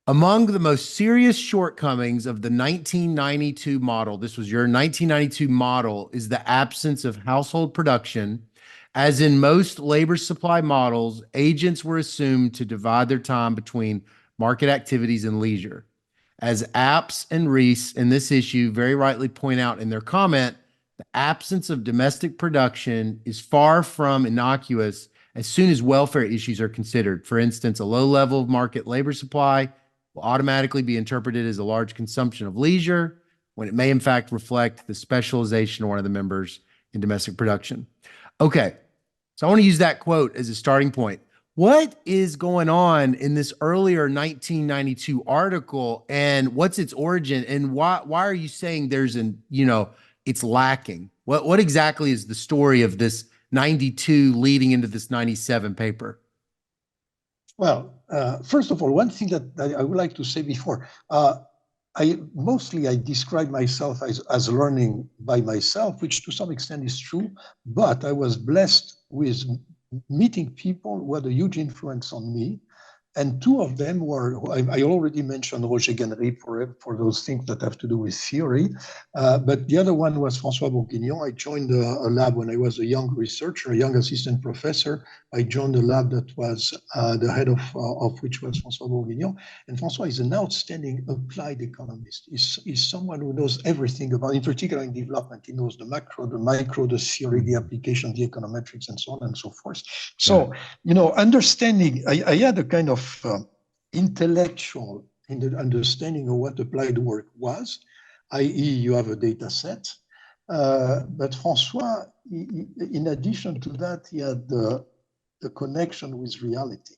Speaker 1: among the most serious shortcomings of the 1992 model, this was your 1992 model, is the absence of household production. As in most labor supply models, agents were assumed to divide their time between market activities and leisure. As Apps and Reese in this issue very rightly point out in their comment, the absence of domestic production is far from innocuous as soon as welfare issues are considered. For instance, a low level of market labor supply will automatically be interpreted as a large consumption of leisure when it may in fact reflect the specialization of one of the members in domestic production. Okay, so I want to use that quote as a starting point. What is going on in this earlier 1992 article and what's its origin and why are you saying it's lacking? What exactly is the story of this 92 leading into this 97 paper?
Speaker 2: Well, first of all, one thing that I would like to say before, I describe myself as learning by myself, which to some extent is true, but I was blessed with meeting people who had a huge influence on me. And two of them were, I already mentioned Roger Guenry for those things that have to do with theory. But the other one was François Bourguignon. I joined a lab when I was a young researcher, a young assistant professor. I joined a lab that was the head of which was François Bourguignon. And François is an outstanding applied economist. He's someone who knows everything about, in particular in development. He knows the macro, the micro, the theory, the application, the econometrics, and so on and so forth. So, understanding, I had a kind of intellectual in the understanding of what applied work was, i.e., you have a data set. But Francois, in addition to that, he had the connection with reality.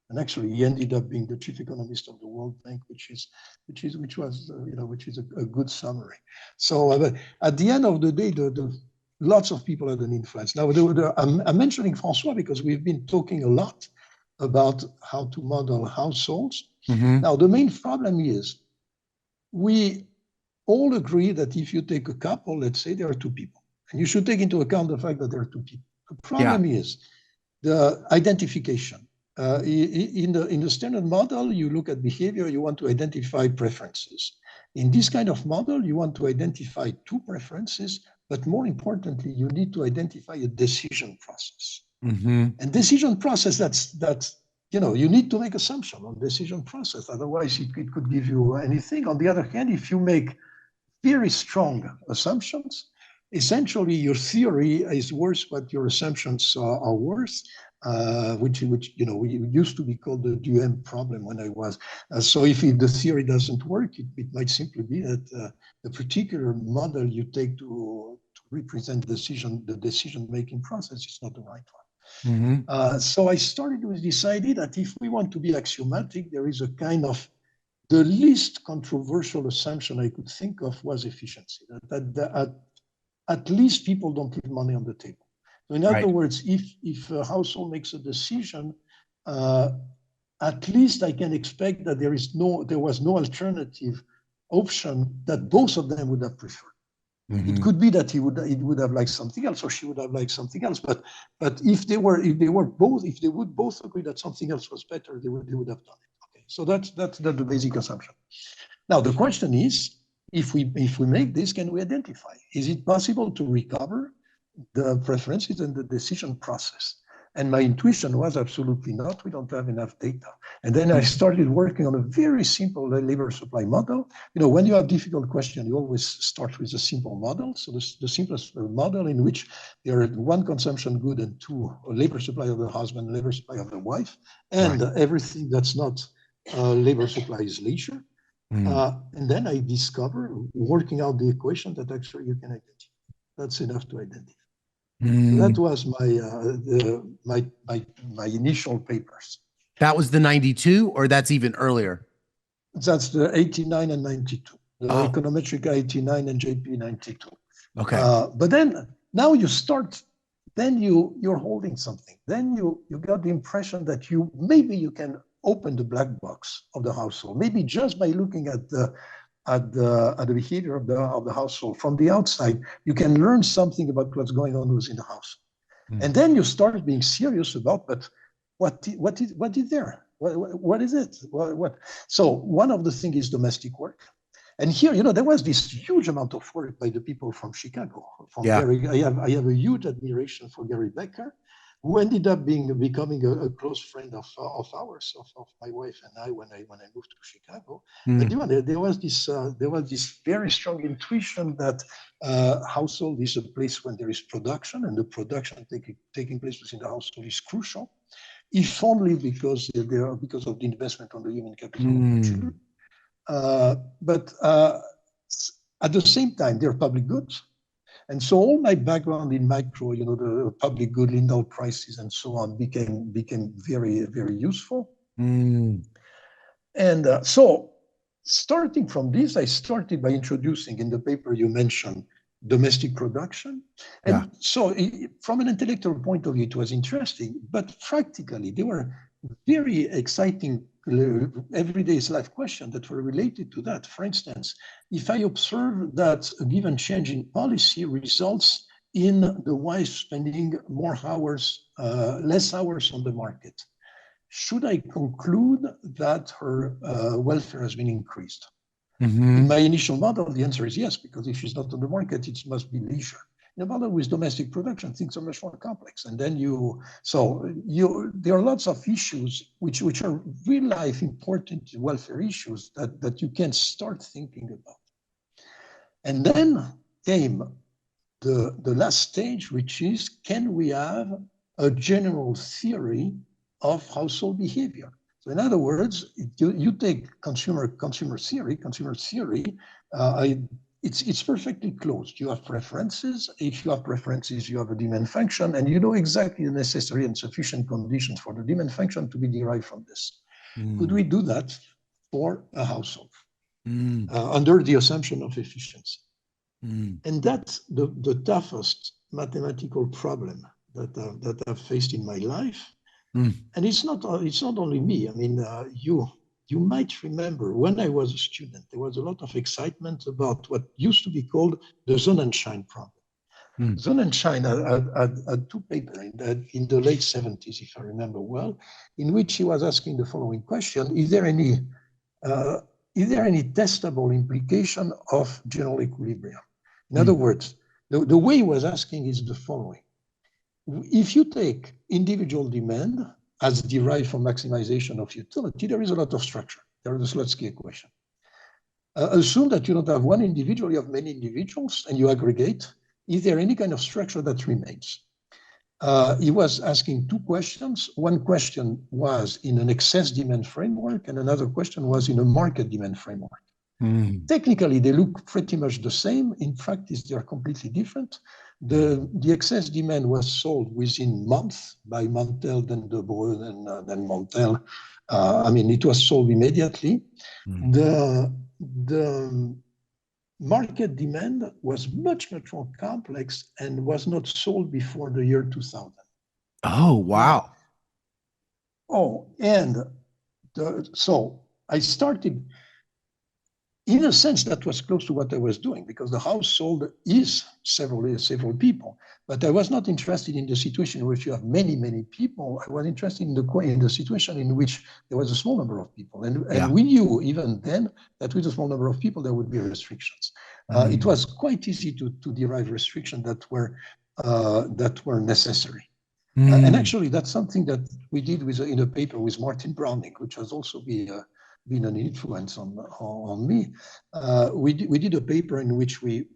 Speaker 2: And actually, he ended up being the chief economist of the World Bank, which is a good summary. So at the end of the day, lots of people had an influence. Now, I'm mentioning Francois because we've been talking a lot about how to model households.
Speaker 1: Mm-hmm.
Speaker 2: Now, the main problem is we all agree that if you take a couple, let's say there are two people, and you should take into account the fact that there are two people. The
Speaker 1: Yeah.
Speaker 2: problem is the identification. In the standard model, you look at behavior, you want to identify preferences. In this kind of model, you want to identify two preferences, but more importantly, you need to identify a decision process.
Speaker 1: Mm-hmm.
Speaker 2: And decision process, that's you need to make assumption on decision process. Otherwise, it could give you anything. On the other hand, if you make very strong assumptions, essentially your theory is worth what your assumptions are worth, which we used to be called the Duhem problem when I was. So if the theory doesn't work, it might simply be that the particular model you take to represent the decision-making process is not the right one.
Speaker 1: Mm-hmm.
Speaker 2: So I started with this idea that if we want to be axiomatic, there is a kind of the least controversial assumption I could think of was efficiency. At least people don't leave money on the table. So in other
Speaker 1: Right.
Speaker 2: words, if a household makes a decision, at least I can expect that there was no alternative option that both of them would have preferred. It
Speaker 1: Mm-hmm.
Speaker 2: could be that he would have liked something else, or she would have liked something else. But if they would both agree that something else was better, they would have done it. Okay, so that's the basic assumption. Now the question is, if we make this, can we identify? Is it possible to recover the preferences and the decision process? And my intuition was absolutely not. We don't have enough data. And then I started working on a very simple labor supply model. When you have difficult questions, you always start with a simple model. So the simplest model in which there are one consumption good and two labor supply of the husband, labor supply of the wife, and
Speaker 1: Right.
Speaker 2: everything that's not labor supply is leisure.
Speaker 1: Mm.
Speaker 2: And then I discover, working out the equation, that actually you can identify. That's enough to identify. So that
Speaker 1: Mm.
Speaker 2: was my initial papers.
Speaker 1: That was the 92, or that's even earlier?
Speaker 2: That's the 89 and 92, the
Speaker 1: Oh,
Speaker 2: econometric 89 and JP 92.
Speaker 1: okay.
Speaker 2: But then now you start, then you're holding something. Then you got the impression that maybe you can open the black box of the household, maybe just by looking at the behavior of the household from the outside, you can learn something about what's going on within the house.
Speaker 1: Mm.
Speaker 2: And then you start being serious about, but what is there? What is it? What? So one of the things is domestic work. And here, there was this huge amount of work by the people from Chicago, from
Speaker 1: Yeah.
Speaker 2: Gary. I have a huge admiration for Gary Becker, who ended up becoming a close friend of ours, of my wife and I, when I moved to Chicago. But
Speaker 1: Mm.
Speaker 2: there was this very strong intuition that household is a place when there is production, and the production taking place within the household is crucial, if only because of the investment on the human capital of the children.
Speaker 1: Mm.
Speaker 2: But at the same time, they're public goods. And so all my background in micro, the public good, Lindau prices and so on, became very, very useful.
Speaker 1: Mm.
Speaker 2: And so starting from this, I started by introducing, in the paper you mentioned, domestic production.
Speaker 1: Yeah.
Speaker 2: And so from an intellectual point of view, it was interesting, but practically there were very exciting everyday life questions that were related to that. For instance, if I observe that a given change in policy results in the wife spending more hours, less hours on the market, should I conclude that her welfare has been increased? In
Speaker 1: Mm-hmm.
Speaker 2: my initial model, the answer is yes, because if she's not on the market, it must be leisure. In a model with domestic production, things are much more complex. And then there are lots of issues which are real life important welfare issues that you can start thinking about. And then came the last stage, which is, can we have a general theory of household behavior? So in other words, you take consumer theory, it's perfectly closed. You have preferences. If you have preferences, you have a demand function, and you know exactly the necessary and sufficient conditions for the demand function to be derived from this. Could
Speaker 1: Mm.
Speaker 2: we do that for a household
Speaker 1: Mm.
Speaker 2: under the assumption of efficiency?
Speaker 1: Mm.
Speaker 2: And that's the toughest mathematical problem that I've faced in my life.
Speaker 1: Mm.
Speaker 2: And it's not only me. I mean, you might remember when I was a student, there was a lot of excitement about what used to be called the Sonnenschein problem.
Speaker 1: Mm.
Speaker 2: Sonnenschein had two papers in the late 70s, if I remember well, in which he was asking the following question: uh, is there any testable implication of general equilibrium? In other
Speaker 1: Mm.
Speaker 2: words, the way he was asking is the following. If you take individual demand as derived from maximization of utility, there is a lot of structure. There is the Slutsky equation. Assume that you don't have one individual, you have many individuals, and you aggregate. Is there any kind of structure that remains? He was asking two questions. One question was in an excess demand framework, and another question was in a market demand framework.
Speaker 1: Mm.
Speaker 2: Technically, they look pretty much the same. In practice, they are completely different. The excess demand was solved within months by Montel, then De Breu, then Montel. I mean, it was solved immediately.
Speaker 1: Mm.
Speaker 2: The market demand was much, much more complex and was not solved before the year 2000.
Speaker 1: Oh,
Speaker 2: Now,
Speaker 1: wow.
Speaker 2: and so I started, in a sense, that was close to what I was doing, because the household is several people. But I was not interested in the situation in which you have many, many people. I was interested in the situation in which there was a small number of people. And
Speaker 1: Yeah.
Speaker 2: we knew even then that with a small number of people, there would be restrictions. It
Speaker 1: Mm.
Speaker 2: was quite easy to derive restrictions that were necessary. And
Speaker 1: Mm.
Speaker 2: actually, that's something that we did in a paper with Martin Browning, which has also been an influence on me. We did a paper in which we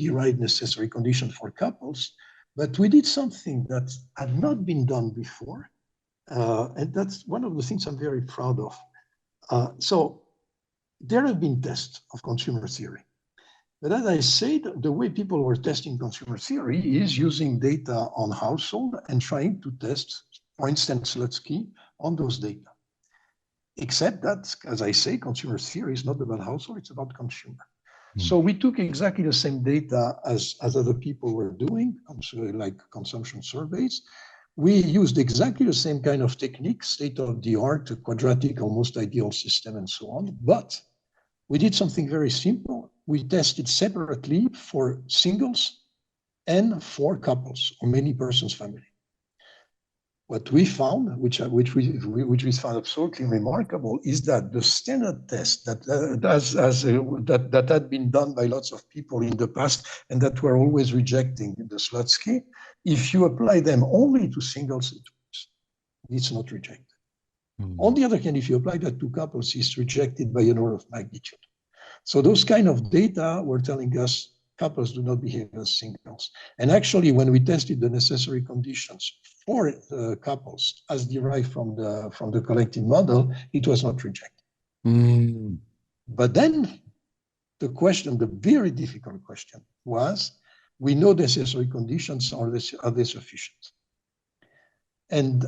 Speaker 2: derived necessary conditions for couples, but we did something that had not been done before. And that's one of the things I'm very proud of. So there have been tests of consumer theory. But as I said, the way people were testing consumer theory is using data on household and trying to test, for instance, Slutsky on those data. Except that, as I say, consumer theory is not about household, it's about consumer. So we took exactly the same data as other people were doing, like consumption surveys. We used exactly the same kind of technique, state-of-the-art, quadratic, almost ideal system, and so on. But we did something very simple. We tested separately for singles and for couples or many persons family. What we found, which we found absolutely remarkable, is that the standard test that had been done by lots of people in the past and that were always rejecting the Slutsky, if you apply them only to singles, it's not rejected. On the other hand, if you apply that to couples, it's rejected by an order of magnitude. So those kind of data were telling us couples do not behave as singles. And actually, when we tested the necessary conditions for couples as derived from the collective model, it was not rejected. But then the question, the very difficult question was, we know necessary conditions, are they sufficient? And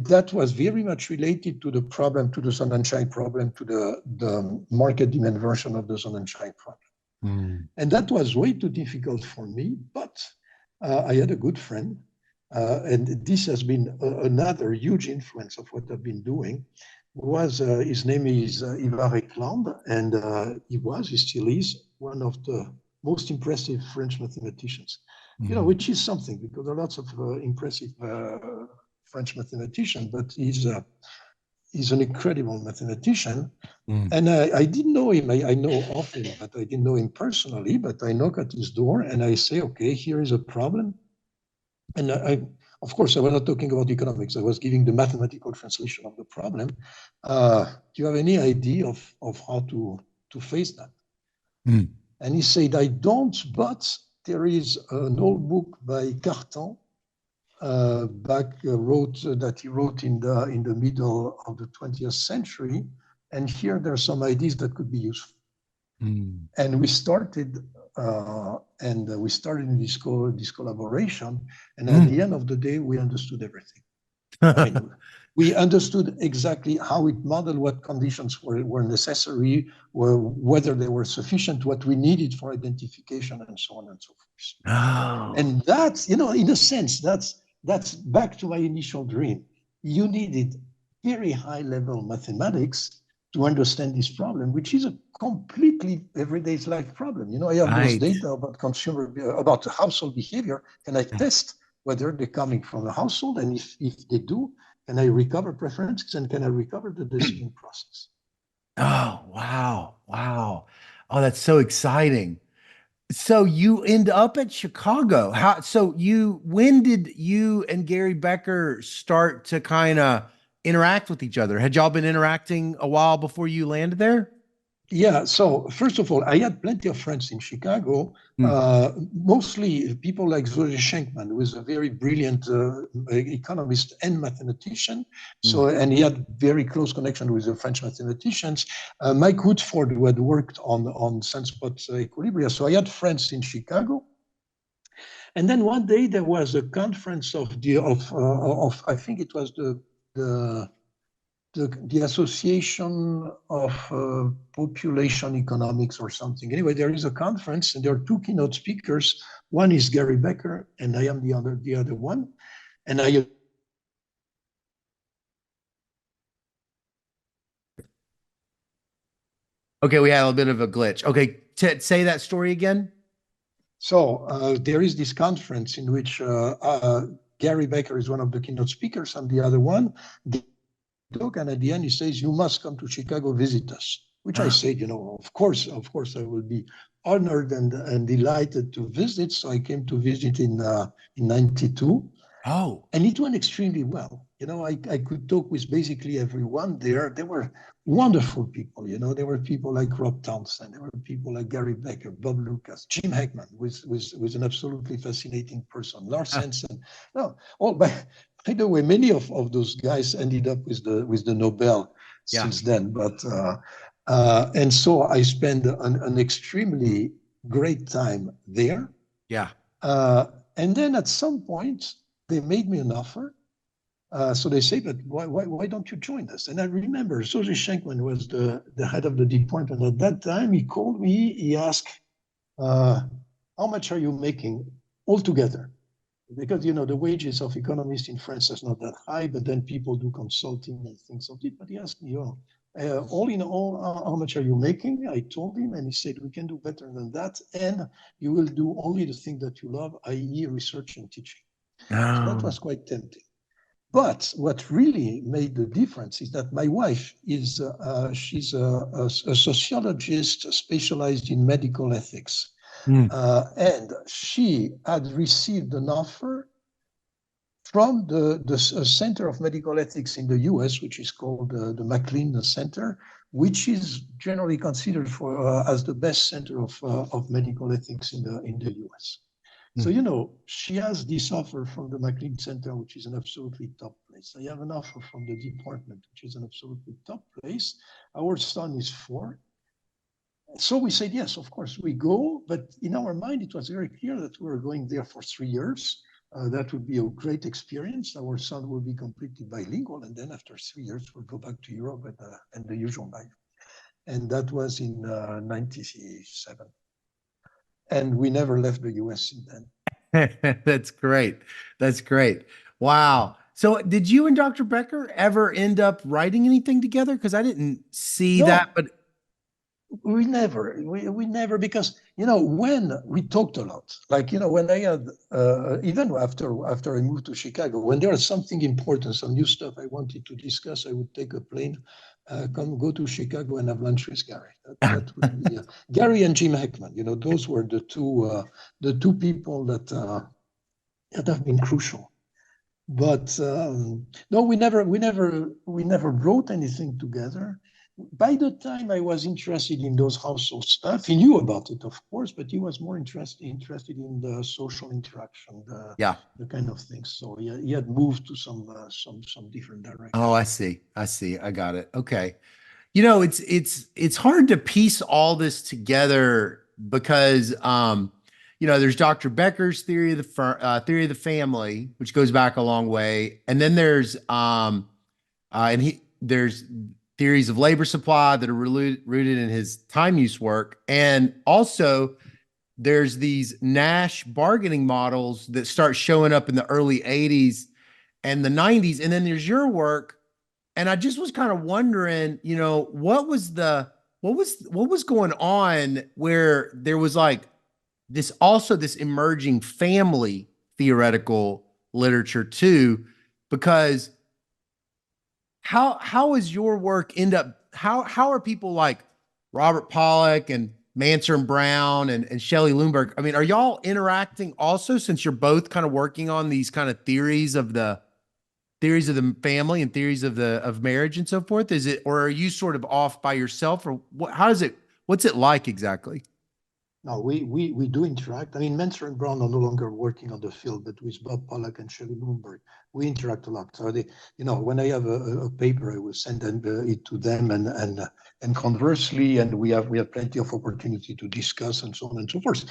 Speaker 2: that was very much related to the problem, to the Sonnenschein problem, to the market demand version of the Sonnenschein problem. And that was way too difficult for me, but I had a good friend, and this has been another huge influence of what I've been doing. His name is Ivar Ekland, and he still is, one of the most impressive French mathematicians, which is something, because there are lots of impressive French mathematician, but he's an incredible mathematician. And I didn't know him. I know of him, but I didn't know him personally. But I knock at his door and I say, okay, here is a problem. And of course, I was not talking about economics. I was giving the mathematical translation of the problem. Do you have any idea of how to face that? And he said, I don't, but there is an old book by Cartan, that he wrote in the middle of the 20th century, and here there are some ideas that could be useful. And we started in this collaboration, and at the end of the day, we understood everything. I mean, we understood exactly how it modeled, what conditions were necessary, whether they were sufficient, what we needed for identification, and so on and so forth.
Speaker 1: Oh.
Speaker 2: And that's, in a sense, that's back to my initial dream. You needed very high-level mathematics to understand this problem, which is a completely everyday life problem. I have those data about household behavior, and I test whether they're coming from a household, and if they do, can I recover preferences, and can I recover the decision process?
Speaker 1: Oh, wow. Wow. Oh, that's so exciting. So you end up at Chicago. When did you and Gary Becker start to kind of interact with each other? Had y'all been interacting a while before you landed there?
Speaker 2: Yeah, so first of all, I had plenty of friends in Chicago, mostly people like Zurich Schenkman, who is a very brilliant economist and mathematician. And he had very close connection with the French mathematicians. Mike Woodford, who had worked on sunspot equilibria. So I had friends in Chicago. And then one day there was a conference of I think it was the Association of Population Economics or something. Anyway, there is a conference, and there are two keynote speakers. One is Gary Becker, and I am the other one. And
Speaker 1: Okay, we had a bit of a glitch. Okay, say that story again.
Speaker 2: So there is this conference in which Gary Becker is one of the keynote speakers. I'm the other one. And at the end, he says, you must come to Chicago, visit us, which I said, of course, I will be honored and delighted to visit. So I came to visit in 92.
Speaker 1: Oh.
Speaker 2: And it went extremely well. I could talk with basically everyone there. There were wonderful people. There were people like Rob Townsend. There were people like Gary Becker, Bob Lucas, Jim Heckman, was an absolutely fascinating person. Lars Hensen. No, by the way, many of those guys ended up with the Nobel since then. But And so I spent an extremely great time there.
Speaker 1: Yeah.
Speaker 2: Uh, and then at some point, they made me an offer. So they say, but why don't you join us? And I remember Soji Schenkman was the head of the department at that time. He called me, he asked, how much are you making altogether? Because, you know, the wages of economists in France is not that high, but then people do consulting and things of it. But he asked me, all in all, how much are you making? I told him, and he said, we can do better than that. And you will do only the thing that you love, i.e. research and teaching. So that
Speaker 1: Oh.
Speaker 2: was quite tempting. But what really made the difference is that my wife is she's a sociologist specialized in medical ethics,
Speaker 1: Mm.
Speaker 2: and she had received an offer from the Center of Medical Ethics in the U.S., which is called the McLean Center, which is generally considered for as the best center of medical ethics in the U.S. So,
Speaker 1: Mm.
Speaker 2: you know, she has this offer from the McLean Center, which is an absolutely top place. I have an offer from the department, which is an absolutely top place. Our son is 4. So we said, yes, of course, we go. But in our mind, it was very clear that we were going there for 3 years. That would be a great experience. Our son will be completely bilingual. And then after 3 years, we'll go back to Europe and the usual life. And that was in 97. And we never left the US since then.
Speaker 1: That's great. That's great. Wow. So did you and Dr. Becker ever end up writing anything together? Because I didn't see that,
Speaker 2: No,
Speaker 1: but
Speaker 2: we never, because, you know, when we talked a lot, like, you know, when I had, even after I moved to Chicago, when there was something important, some new stuff I wanted to discuss, I would take a plane, go to Chicago and have lunch with Gary. That would be Gary and Jim Heckman. You know, those were the two people that have been crucial. But no, we never wrote anything together. By the time I was interested in those household stuff, he knew about it, of course, but he was more interested in the social interaction,
Speaker 1: yeah.
Speaker 2: the kind of things. So he had moved to some different
Speaker 1: Oh, I
Speaker 2: direction.
Speaker 1: see. I see. I got it. Okay. You know, it's hard to piece all this together because there's Dr. Becker's theory of the family, which goes back a long way, and then there's theories of labor supply that are rooted in his time use work, and also there's these Nash bargaining models that start showing up in the early 80s and the 90s, and then there's your work, and I just was kind of wondering, what was going on where there was like this emerging family theoretical literature too, because how is your work end up how are people like Robert Pollack and Manser and Brown and Shelley Lundberg? I mean, are y'all interacting also since you're both kind of working on these kind of theories of the family and theories of marriage and so forth? Is it, or are you sort of off by yourself, or what's it like exactly?
Speaker 2: No, we do interact. I mean, Mentor and Brown are no longer working on the field, but with Bob Pollack and Shelley Bloomberg, we interact a lot. So when I have a paper, I will send it to them, and conversely, and we have plenty of opportunity to discuss and so on and so forth.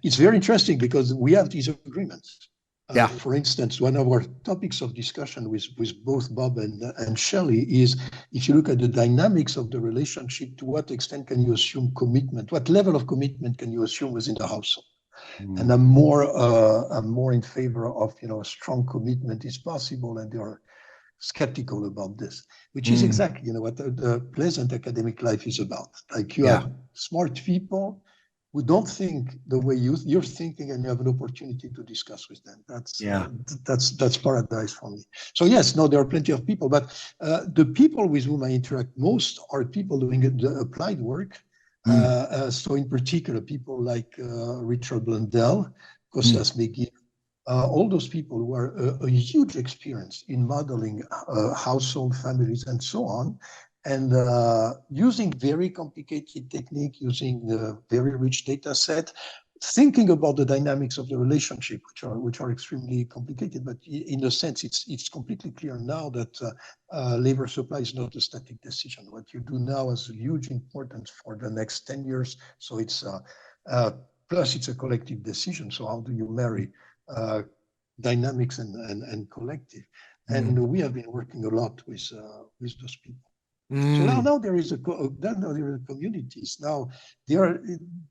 Speaker 2: It's very interesting because we have these agreements.
Speaker 1: Yeah.
Speaker 2: For instance, one of our topics of discussion with both Bob and Shelley is, if you look at the dynamics of the relationship, to what extent can you assume commitment? What level of commitment can you assume within the household? And
Speaker 1: Mm.
Speaker 2: I'm more in favor of, a strong commitment is possible, and they are skeptical about this, which is
Speaker 1: Mm.
Speaker 2: exactly, what the pleasant academic life is about. Like, you
Speaker 1: Yeah.
Speaker 2: have smart people who don't think the way you're thinking, and you have an opportunity to discuss with them.
Speaker 1: Yeah.
Speaker 2: That's paradise for me. So yes, no, there are plenty of people, but the people with whom I interact most are people doing the applied work.
Speaker 1: Mm.
Speaker 2: So in particular, people like Richard Blundell,
Speaker 1: Mm.
Speaker 2: Costas McGee, all those people who are a huge experience in modeling household families and so on, and using very complicated technique, using a very rich data set, thinking about the dynamics of the relationship, which are extremely complicated, but in a sense, it's completely clear now that labor supply is not a static decision. What you do now has huge importance for the next 10 years. So it's plus it's a collective decision. So how do you marry dynamics and collective? And we have been working a lot with those people. So now there is communities. Now there are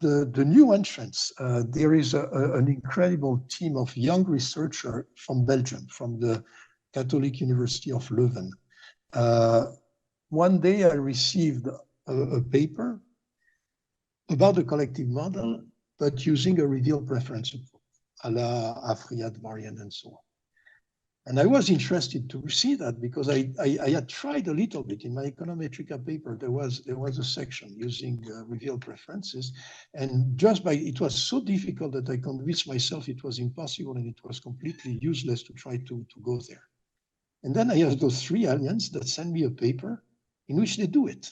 Speaker 2: the new entrants. There is an incredible team of young researchers from Belgium, from the Catholic University of Leuven. One day I received a paper about the collective model, but using a reveal preference approach, a la Afriad variant and so on. And I was interested to see that because I had tried a little bit in my econometrica paper. There was a section using reveal preferences, and it was so difficult that I convinced myself it was impossible and it was completely useless to try to go there. And then I have those three aliens that send me a paper in which they do it.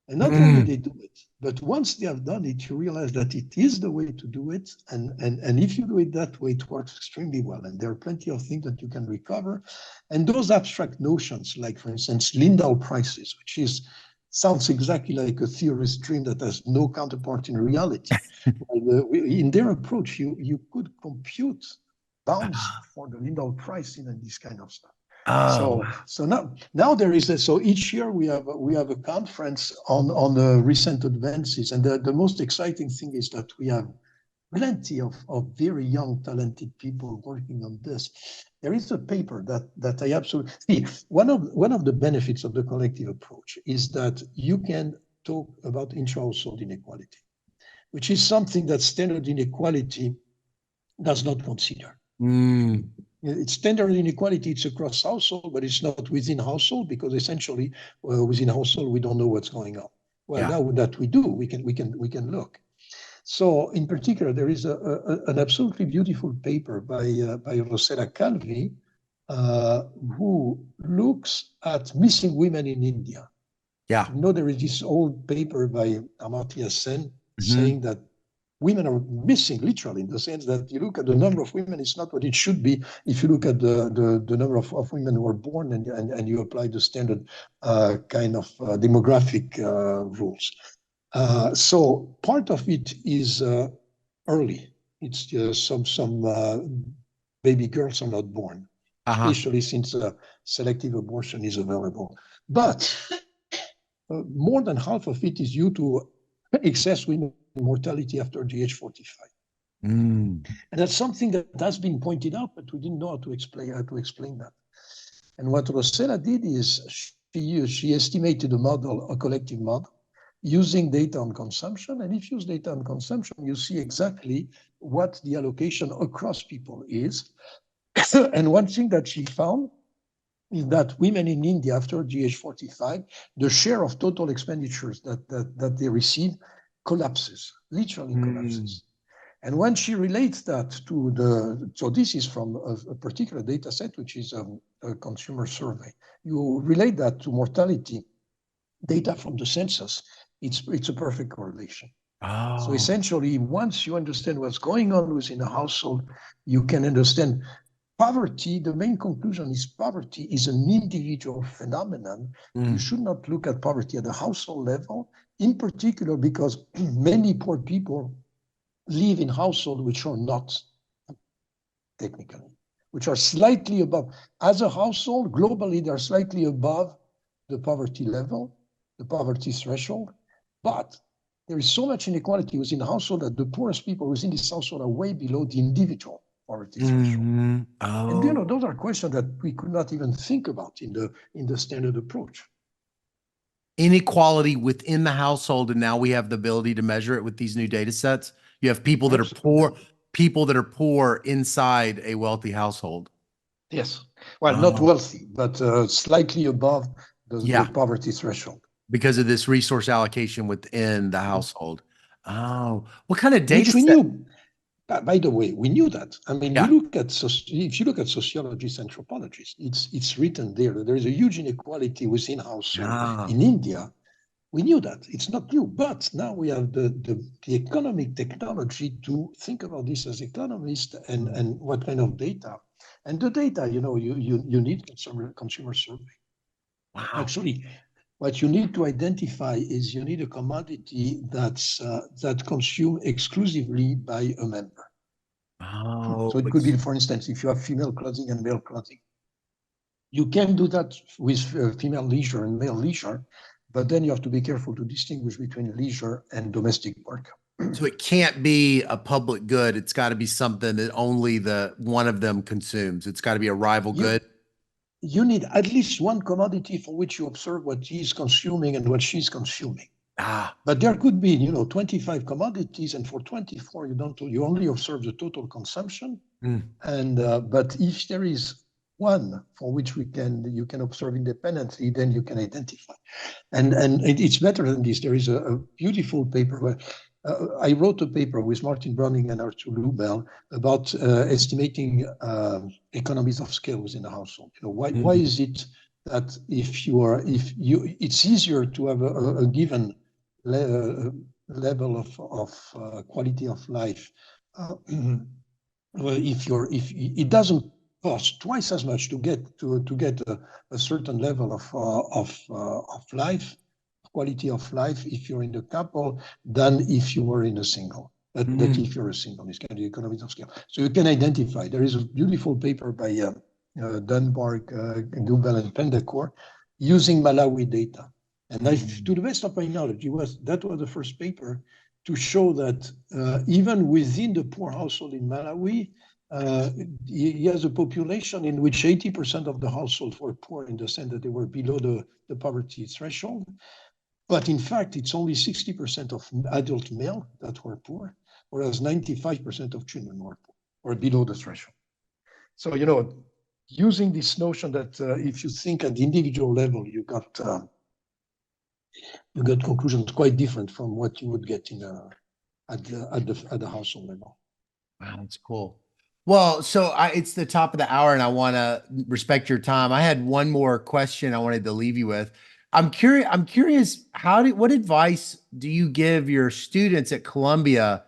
Speaker 2: And not only they do it, but once they have done it, you realize that it is the way to do it. And if you do it that way, it works extremely well. And there are plenty of things that you can recover. And those abstract notions, like, for instance, Lindau prices, which sounds exactly like a theorist dream that has no counterpart in reality. In their approach, you could compute bounds for the Lindau pricing and this kind of stuff. So now there is so each year we have a conference on the recent advances, and the most exciting thing is that we have plenty of very young talented people working on this. There is a paper that I absolutely see. One of the benefits of the collective approach is that you can talk about intra-household inequality, which is something that standard inequality does not consider. It's standard inequality, it's across household, but it's not within household, because essentially within household, we don't know what's going on. Well, now that we do, we can look. So in particular, there is an absolutely beautiful paper by Rosella Calvi, who looks at missing women in India.
Speaker 1: Yeah.
Speaker 2: You know, there is this old paper by Amartya Sen saying that women are missing, literally, in the sense that you look at the number of women, it's not what it should be. If you look at the number of women who are born and you apply the standard kind of demographic rules. So part of it is early. It's some baby girls are not born, especially since selective abortion is available. But more than half of it is due to excess women mortality after the age 45. And that's something that has been pointed out, but we didn't know how to explain that. And what Rosella did is she estimated a collective model using data on consumption. And if you use data on consumption, you see exactly what the allocation across people is. And one thing that she found is that women in India after the age 45, the share of total expenditures that they receive collapses, literally collapses. And when she relates that to so this is from a particular data set, which is a consumer survey. You relate that to mortality data from the census, it's a perfect correlation. So essentially, once you understand what's going on within a household, you can understand poverty. The main conclusion is poverty is an individual phenomenon. You should not look at poverty at the household level, in particular because many poor people live in households which are not technically, which are slightly above. As a household, globally, they're slightly above the poverty level, the poverty threshold. But there is so much inequality within the household that the poorest people within this household are way below the individual poverty threshold. And those are questions that we could not even think about in the standard approach.
Speaker 1: Inequality within the household, and now we have the ability to measure it with these new data sets. You have people that are poor inside a wealthy household.
Speaker 2: Yes. Well, not wealthy, but slightly above the poverty threshold.
Speaker 1: Because of this resource allocation within the household. What kind of data
Speaker 2: Which we
Speaker 1: set?
Speaker 2: knew. By the way, we knew that. I mean, if you look at sociologists, anthropologists, it's written there. There is a huge inequality within household in India, We knew that. It's not new, but now we have the economic technology to think about this as economists and what kind of data. And the data, you need consumer survey.
Speaker 1: Wow.
Speaker 2: Actually, what you need to identify is you need a commodity that consumed exclusively by a member.
Speaker 1: Oh,
Speaker 2: So it could be, for instance, if you have female clothing and male clothing, you can do that with female leisure and male leisure, but then you have to be careful to distinguish between leisure and domestic work.
Speaker 1: so it can't be a public good. It's got to be something that only the one of them consumes. It's got to be a rival good.
Speaker 2: You need at least one commodity for which you observe what he's consuming and what she's consuming.
Speaker 1: Ah,
Speaker 2: But there could be, 25 commodities, and for 24, you only observe the total consumption. And but if there is one for which you can observe independently, then you can identify. And it's better than this. There is a beautiful paper where I wrote a paper with Martin Browning and Arthur Lubell about estimating economies of scale within a household. Why is it that it's easier to have a given level of quality of life well, if it doesn't cost twice as much to get a certain level of life, quality of life, if you're in the couple, than if you were in a single. That if you're a single, it's kind of the economies of scale. So you can identify. There is a beautiful paper by Dunbar, Dubel, and Pendacourt using Malawi data. And to the best of my knowledge, that was the first paper to show that even within the poor household in Malawi, he has a population in which 80% of the households were poor in the sense that they were below the poverty threshold. But in fact, it's only 60% of adult male that were poor, whereas 95% of children were poor or below the threshold. So, using this notion that if you think at the individual level, you got conclusions quite different from what you would get at the household level.
Speaker 1: wow, that's cool. Well, so it's the top of the hour and I want to respect your time. I had one more question I wanted to leave you with. I'm curious, what advice do you give your students at Columbia,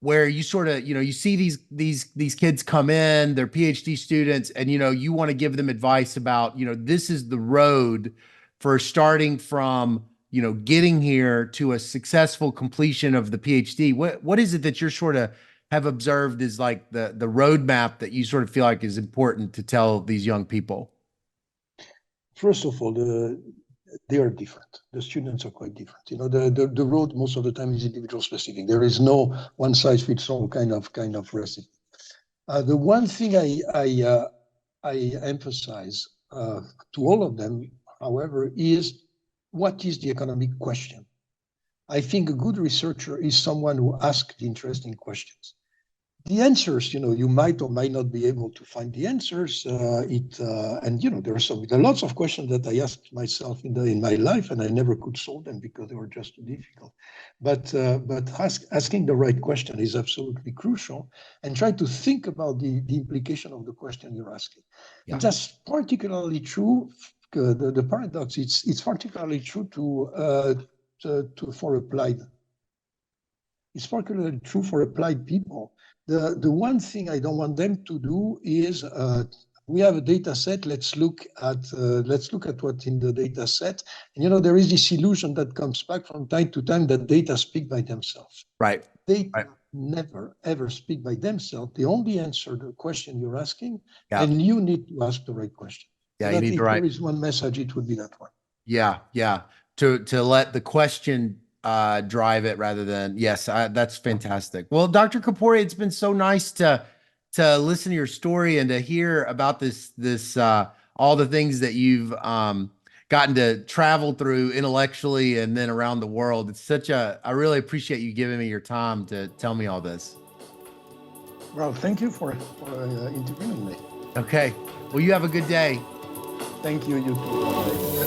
Speaker 1: where you sort of, you see these kids come in, they're PhD students, and you want to give them advice about, this is the road for starting from, getting here to a successful completion of the PhD. What is it that you're sort of have observed is like the roadmap that you sort of feel like is important to tell these young people?
Speaker 2: First of all, they are different. The students are quite different. The road most of the time is individual specific. There is no one size fits all kind of recipe. The one thing I emphasize to all of them, however, is what is the economic question? I think a good researcher is someone who asks the interesting questions. The answers, you might or might not be able to find the answers. There are lots of questions that I asked myself in my life, and I never could solve them because they were just too difficult. But asking the right question is absolutely crucial, and try to think about the implication of the question you're asking. Yeah. And that's particularly true. The paradox, it's particularly true for applied. It's particularly true for applied people. The one thing I don't want them to do is we have a data set. Let's look at what's in the data set. And there is this illusion that comes back from time to time that data speak by themselves.
Speaker 1: Right.
Speaker 2: Data never ever speak by themselves. They only answer the question you're asking, and you need to ask the right question.
Speaker 1: Yeah,
Speaker 2: you need to. There is one message. It would be that one.
Speaker 1: Yeah. To let the question drive it rather than that's fantastic. Well, Dr. Chiappori, it's been so nice to listen to your story and to hear about this all the things that you've gotten to travel through intellectually and then around the world. I really appreciate you giving me your time to tell me all this.
Speaker 2: Well, thank you for interviewing me.
Speaker 1: Okay. Well, you have a good day.
Speaker 2: Thank you. You too.